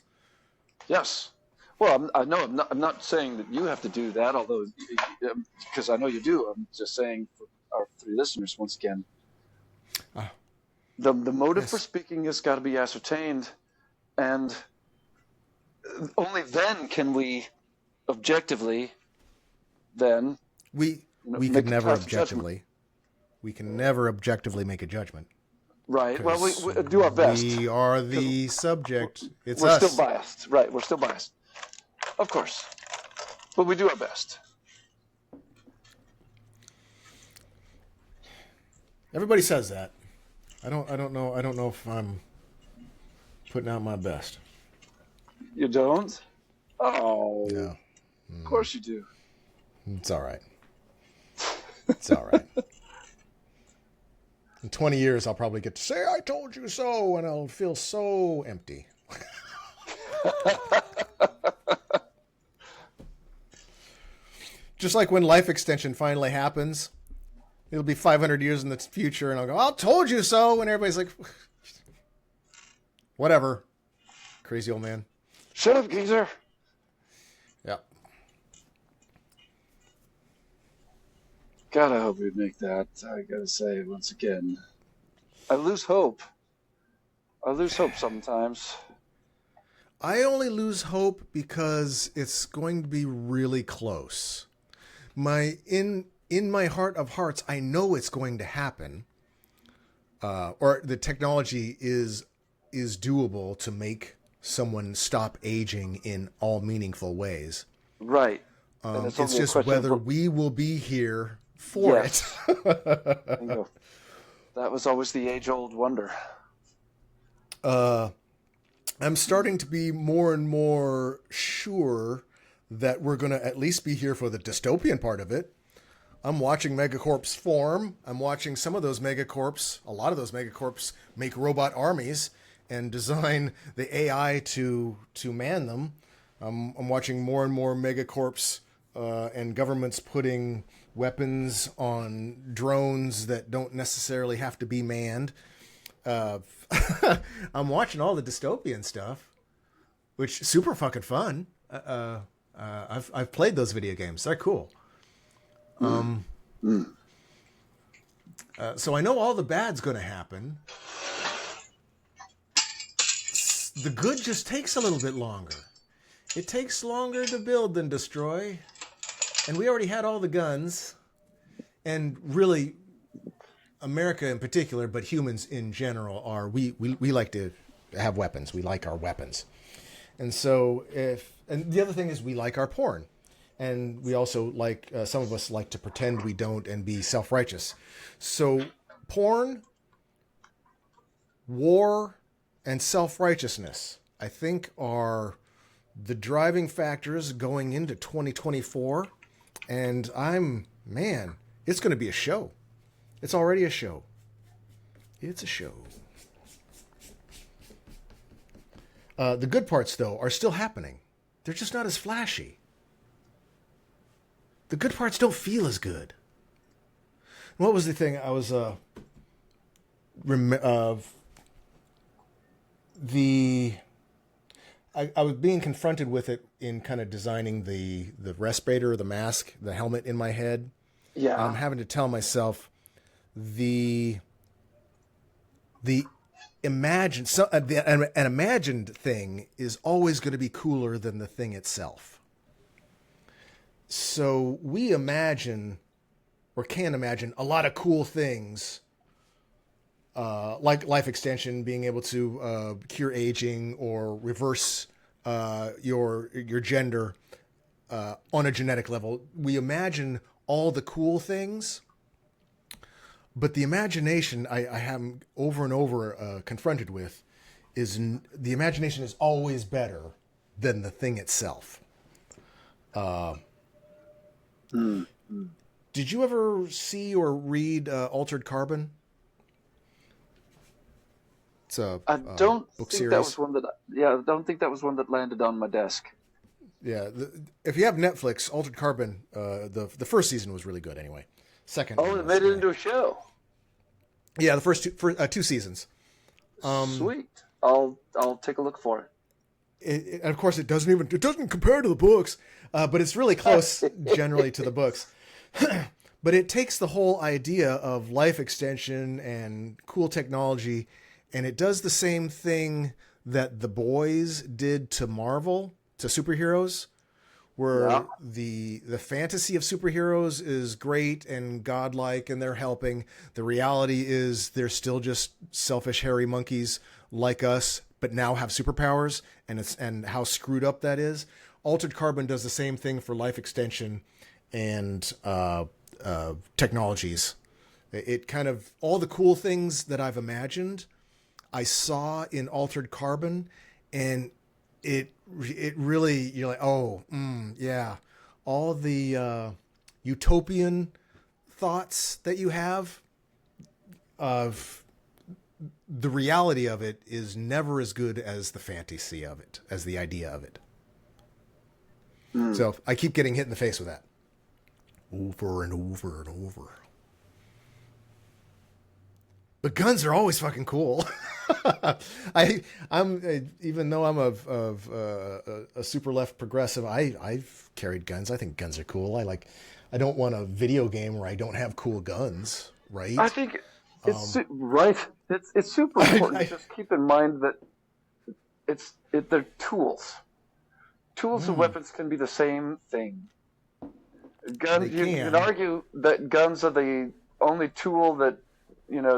Yes. Well, I'm not saying that you have to do that, although because I know you do. I'm just saying for our three listeners once again, the motive for speaking has got to be ascertained, and only then can we objectively then we could never objectively. We can never objectively make a judgment. Right. Well, we do our best. We are the subject. It's we're us. Still biased. Right. We're still biased. Of course. But we do our best. Everybody says that. I don't know if I'm putting out my best. You don't? Oh. No. Of course you do. It's all right. It's all right. In 20 years, I'll probably get to say, I told you so, and I'll feel so empty. Just like when life extension finally happens, it'll be 500 years in the future, and I'll go, I told you so, and everybody's like, whatever. Crazy old man. Shut up, geezer. Yep. God, I hope we'd make that. I gotta say, once again, I lose hope. I lose hope sometimes. I only lose hope because it's going to be really close. In my heart of hearts, I know it's going to happen. Or the technology is doable to make someone stop aging in all meaningful ways. Right. It's just whether we will be here for it. Bingo. That was always the age-old wonder. I'm starting to be more and more sure that we're going to at least be here for the dystopian part of it. I'm watching megacorps form. I'm watching some of those megacorps, a lot of those megacorps, make robot armies and design the AI to man them. I'm watching more and more megacorps and governments putting weapons on drones that don't necessarily have to be manned. I'm watching all the dystopian stuff, which is super fucking fun. I've played those video games. They're cool. So I know all the bad's going to happen. The good just takes a little bit longer. It takes longer to build than destroy. And we already had all the guns. And really, America in particular, but humans in general, we like to have weapons. We like our weapons. And so and the other thing is we like our porn. And we also like, some of us like to pretend we don't and be self-righteous. So porn, war, and self-righteousness, I think, are the driving factors going into 2024. And it's going to be a show. It's already a show. It's a show. The good parts, though, are still happening. They're just not as flashy. The good parts don't feel as good. What was the thing I was I was being confronted with it in kind of designing the respirator, the mask, the helmet in my head. Yeah. I'm having to tell myself an imagined thing is always going to be cooler than the thing itself. So we imagine, or can imagine, a lot of cool things, like life extension, being able to cure aging or reverse your gender on a genetic level. We imagine all the cool things, but the imagination I am over and over confronted with is the imagination is always better than the thing itself. Did you ever see or read Altered Carbon? It's a I don't book think that series. was one that. Yeah, I don't think that was one that landed on my desk. Yeah, if you have Netflix, Altered Carbon, the first season was really good. Anyway, second Oh, one it was made it into a show. yeah, the two seasons. Sweet. I'll take a look for it. And of course, it doesn't compare to the books, but it's really close generally to the books. But it takes the whole idea of life extension and cool technology, and it does the same thing that The Boys did to Marvel, to superheroes, where Yeah. the fantasy of superheroes is great and godlike and they're helping. The reality is they're still just selfish hairy monkeys like us, but now have superpowers, and how screwed up that is. Altered Carbon does the same thing for life extension and technologies. It kind of, all the cool things that I've imagined, I saw in Altered Carbon, and it really, you're like, oh, yeah, all the utopian thoughts that you have of the reality of it is never as good as the fantasy of it, as the idea of it. So I keep getting hit in the face with that over and over and over. But guns are always fucking cool. I'm even though I'm a super left progressive, I've carried guns. I think guns are cool. I don't want a video game where I don't have cool guns, right? I think it's right. It's super important to just keep in mind that they're tools. Tools and weapons can be the same thing. Guns. You can argue that guns are the only tool that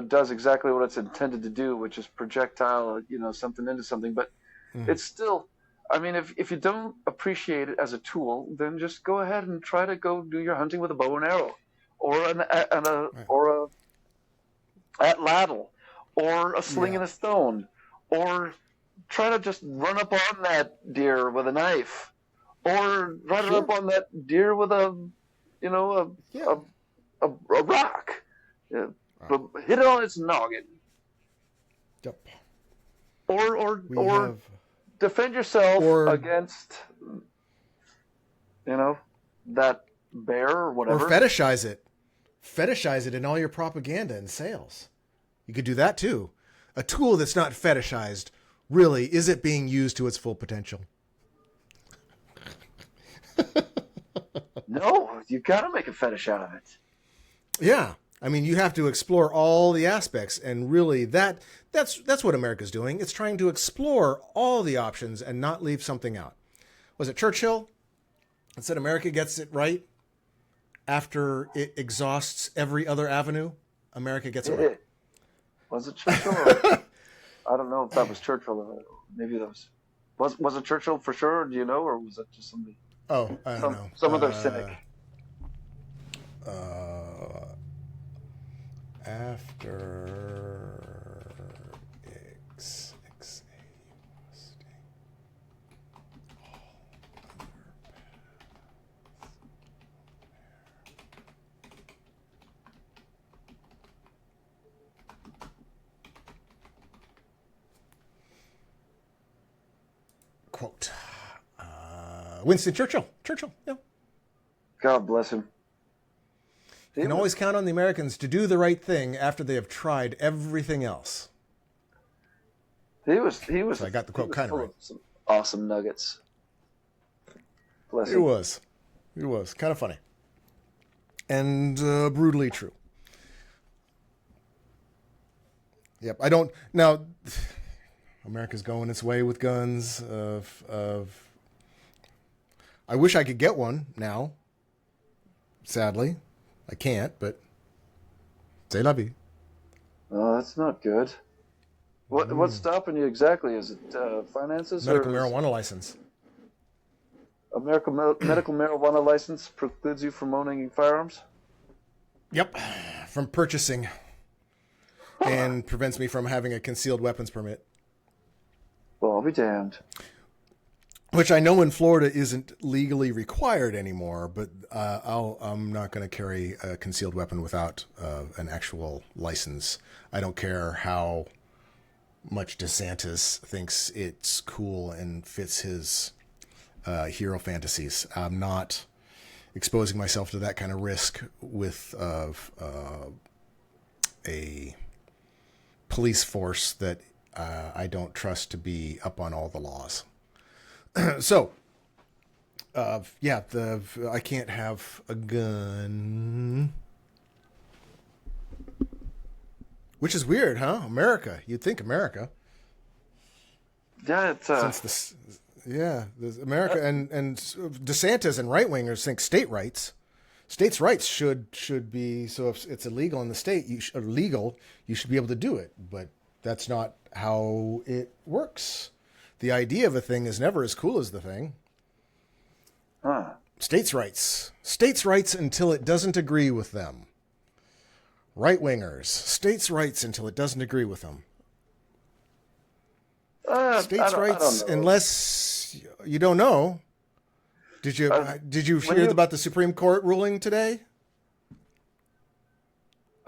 does exactly what it's intended to do, which is projectile, something into something. But it's still, I mean, if you don't appreciate it as a tool, then just go ahead and try to go do your hunting with a bow and arrow, or or a atlatl, or a sling and a stone, or try to just run up on that deer with a knife, or run up on that deer with a rock. Yeah. But hit it on its noggin. Yep. Or defend yourself against that bear or whatever. Or fetishize it. Fetishize it in all your propaganda and sales. You could do that too. A tool that's not fetishized, really, is it being used to its full potential? No, you got to make a fetish out of it. Yeah. I mean, you have to explore all the aspects, and really that's what America's doing. It's trying to explore all the options and not leave something out. Was it Churchill that said America gets it right after it exhausts every other avenue? America gets it right. Was it Churchill? I don't know if that was Churchill. Or maybe that was it Churchill for sure? Do you know, or was it just somebody? Oh, I don't know. Some other cynic. After quote, Winston Churchill. Yeah. God bless him. You can always count on the Americans to do the right thing after they have tried everything else. He was. So I got the quote kind of right. Some awesome nuggets. Bless him. It was kind of funny, and brutally true. Yep. I don't now. America's going its way with guns. I wish I could get one now. Sadly. I can't, but c'est la vie. Oh, that's not good. What's stopping you exactly? Is it finances? Medical marijuana license. Medical marijuana license precludes you from owning firearms? Yep, from purchasing. And prevents me from having a concealed weapons permit. Well, I'll be damned. Which I know in Florida isn't legally required anymore, but I'm not going to carry a concealed weapon without an actual license. I don't care how much DeSantis thinks it's cool and fits his hero fantasies. I'm not exposing myself to that kind of risk with a police force that I don't trust to be up on all the laws. So, I can't have a gun. Which is weird, huh? America. You'd think America. Yeah, it's America and DeSantis and right wingers think state rights. States' rights should be, so if it's illegal in the state, you should be able to do it. But that's not how it works. The idea of a thing is never as cool as the thing. States' rights until it doesn't agree with them. Right wingers, states' rights until it doesn't agree with them. States' rights, unless you don't know. Did you hear about the Supreme Court ruling today?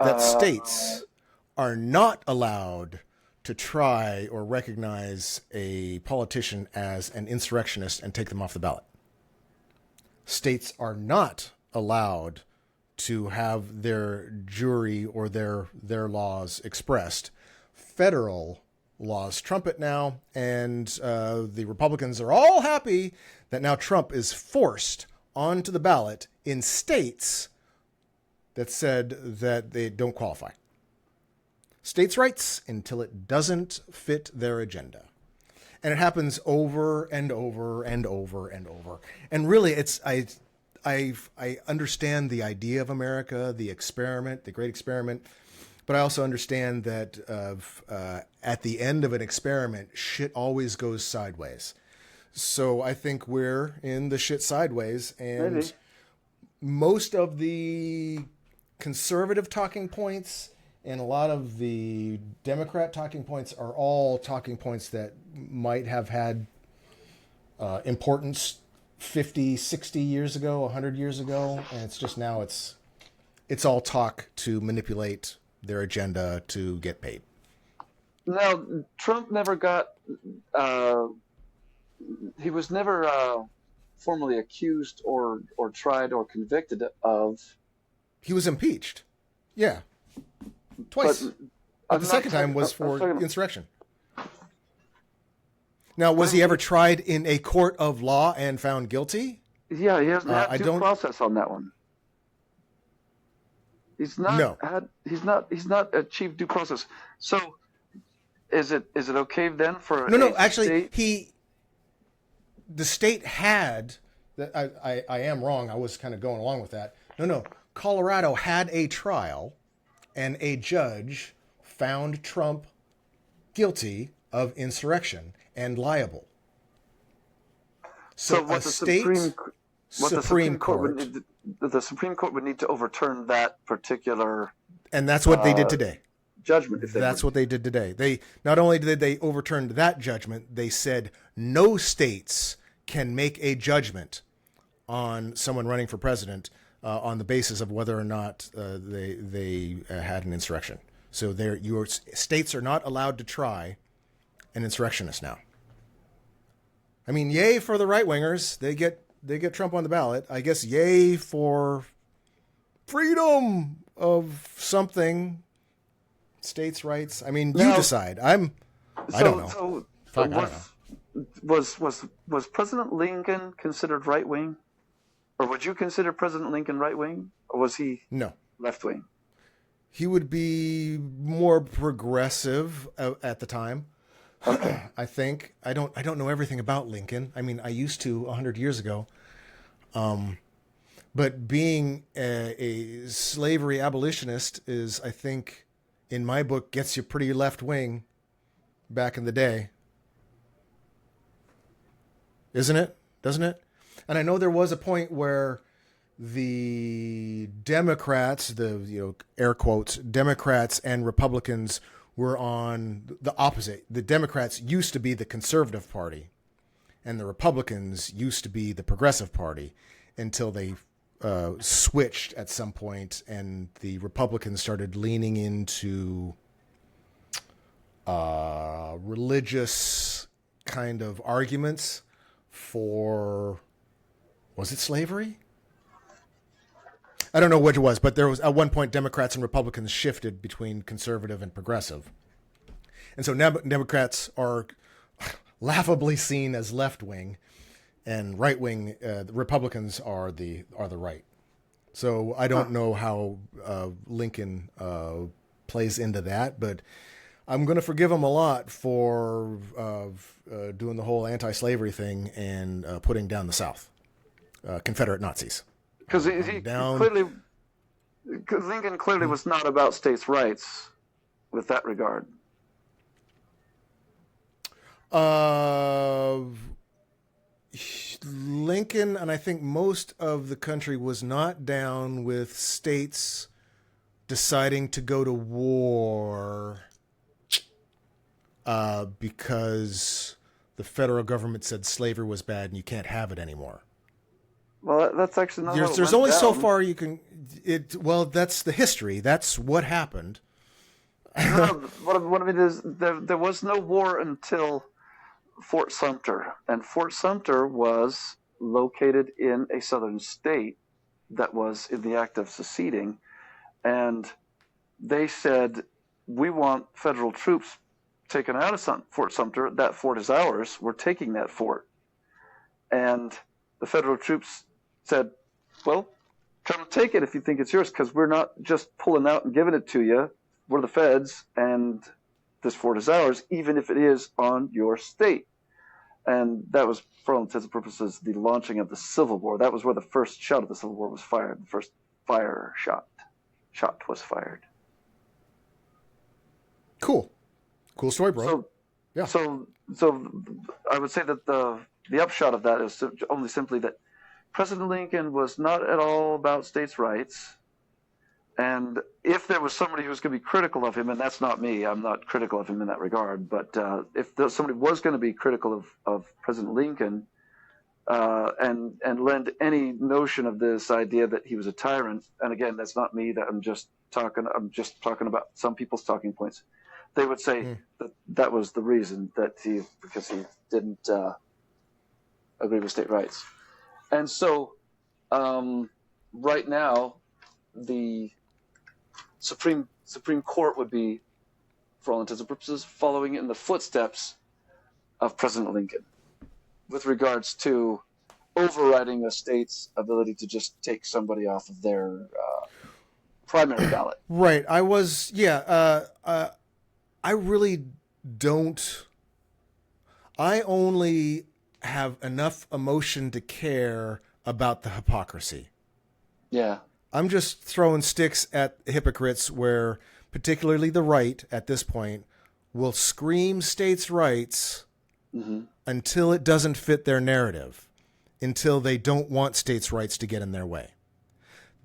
That states are not allowed to try or recognize a politician as an insurrectionist and take them off the ballot. States are not allowed to have their jury or their laws expressed. Federal laws trump it now, and the Republicans are all happy that now Trump is forced onto the ballot in states that said that they don't qualify. States' rights until it doesn't fit their agenda. And it happens over and over and over and over. And really, I understand the idea of America, the experiment, the great experiment, but I also understand that at the end of an experiment, shit always goes sideways. So I think we're in the shit sideways, and maybe most of the conservative talking points and a lot of the Democrat talking points are all talking points that might have had importance 50, 60 years ago, 100 years ago. And it's just now it's all talk to manipulate their agenda to get paid. Now, Trump never got, he was never formally accused or tried or convicted of. He was impeached. Yeah. Twice. But the second time was for insurrection. Now, was he ever tried in a court of law and found guilty? Yeah, he hasn't had due process on that one. He's not achieved due process. So, is it okay then for actually the state had that. I am wrong. I was kind of going along with that. No. Colorado had a trial, and a judge found Trump guilty of insurrection and liable. So what the Supreme Court would need to overturn that particular, and that's what they did today. Judgment. That's what they did today. They not only did they overturn that judgment, they said no states can make a judgment on someone running for president on the basis of whether or not they had an insurrection. So your states are not allowed to try an insurrectionist now. I mean, yay for the right wingers. They get Trump on the ballot. I guess yay for freedom of something. States' rights. I mean, you decide. I don't know. I don't know. Was President Lincoln considered right wing? Or would you consider President Lincoln right wing? Or was he left wing? He would be more progressive at the time. Okay. I think. I don't know everything about Lincoln. I mean, I used to 100 years ago. But being a slavery abolitionist is, I think, in my book, gets you pretty left wing back in the day. Isn't it? Doesn't it? And I know there was a point where the Democrats, air quotes, Democrats and Republicans were on the opposite. The Democrats used to be the conservative party, and the Republicans used to be the progressive party until they switched at some point, and the Republicans started leaning into religious kind of arguments for, was it slavery? I don't know what it was, but there was at one point Democrats and Republicans shifted between conservative and progressive. And so Democrats are laughably seen as left-wing, and right-wing Republicans are the right. So I don't know how Lincoln plays into that, but I'm going to forgive him a lot for doing the whole anti-slavery thing and putting down the South, Confederate Nazis. Because Lincoln clearly was not about states' rights with that regard. Lincoln, and I think most of the country, was not down with states deciding to go to war because the federal government said slavery was bad and you can't have it anymore. Well, that's actually not. There's only so far you can. Well, that's the history. That's what happened. What I mean is there was no war until Fort Sumter, and Fort Sumter was located in a southern state that was in the act of seceding, and they said, we want federal troops taken out of Fort Sumter. That fort is ours. We're taking that fort. And the federal troops said, well, come and take it if you think it's yours, because we're not just pulling out and giving it to you. We're the feds, and this fort is ours, even if it is on your state. And that was, for all intents and purposes, the launching of the Civil War. That was where the first shot of the Civil War was fired. The first shot was fired. Cool story, bro. So, yeah. So I would say that the upshot of that is only simply that President Lincoln was not at all about states' rights. And if there was somebody who was going to be critical of him, and that's not me, I'm not critical of him in that regard, but if somebody was going to be critical of President Lincoln and lend any notion of this idea that he was a tyrant, and again, that's not me, that I'm just talking about some people's talking points, they would say that was the reason, because he didn't agree with state rights. And so right now, the Supreme Court would be, for all intents and purposes, following in the footsteps of President Lincoln with regards to overriding a state's ability to just take somebody off of their primary ballot. Right. I really don't. I only have enough emotion to care about the hypocrisy. Yeah. I'm just throwing sticks at hypocrites where particularly the right at this point will scream states' rights until it doesn't fit their narrative, until they don't want states' rights to get in their way.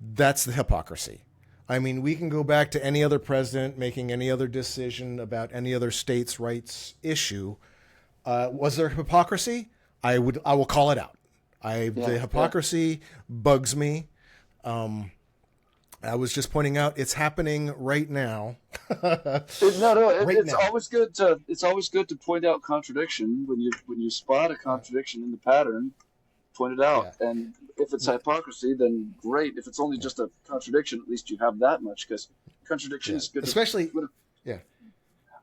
That's the hypocrisy. I mean, we can go back to any other president making any other decision about any other states' rights issue. Was there hypocrisy? I will call it out. The hypocrisy bugs me. I was just pointing out it's happening right now. It's always good to point out contradiction when you spot a contradiction in the pattern. Point it out, and if it's hypocrisy, then great. If it's only just a contradiction, at least you have that much, because contradiction is good. Especially,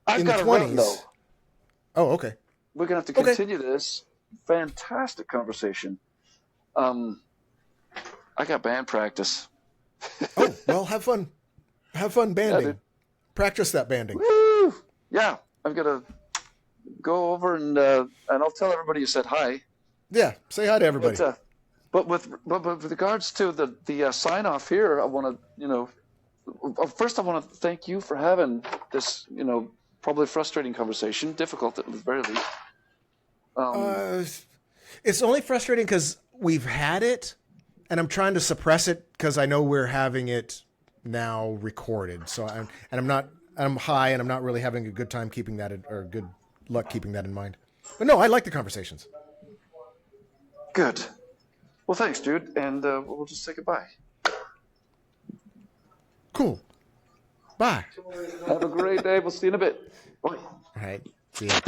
I've got a run though. Oh, okay. We're gonna have to continue this fantastic conversation. I got band practice. Oh, well, have fun. Have fun banding. Practice that banding. Woo! Yeah, I'm gonna go over and I'll tell everybody you said hi. Yeah, say hi to everybody. But with regards to the sign off here, I want to first I want to thank you for having this probably frustrating conversation, difficult at the very least. It's only frustrating because we've had it, and I'm trying to suppress it because I know we're having it now recorded. So I'm high, and I'm not really having a good time keeping that or good luck keeping that in mind. But no, I like the conversations. Good. Well, thanks, dude, and we'll just say goodbye. Cool. Bye. Have a great day. We'll see you in a bit. Bye. All right. See ya.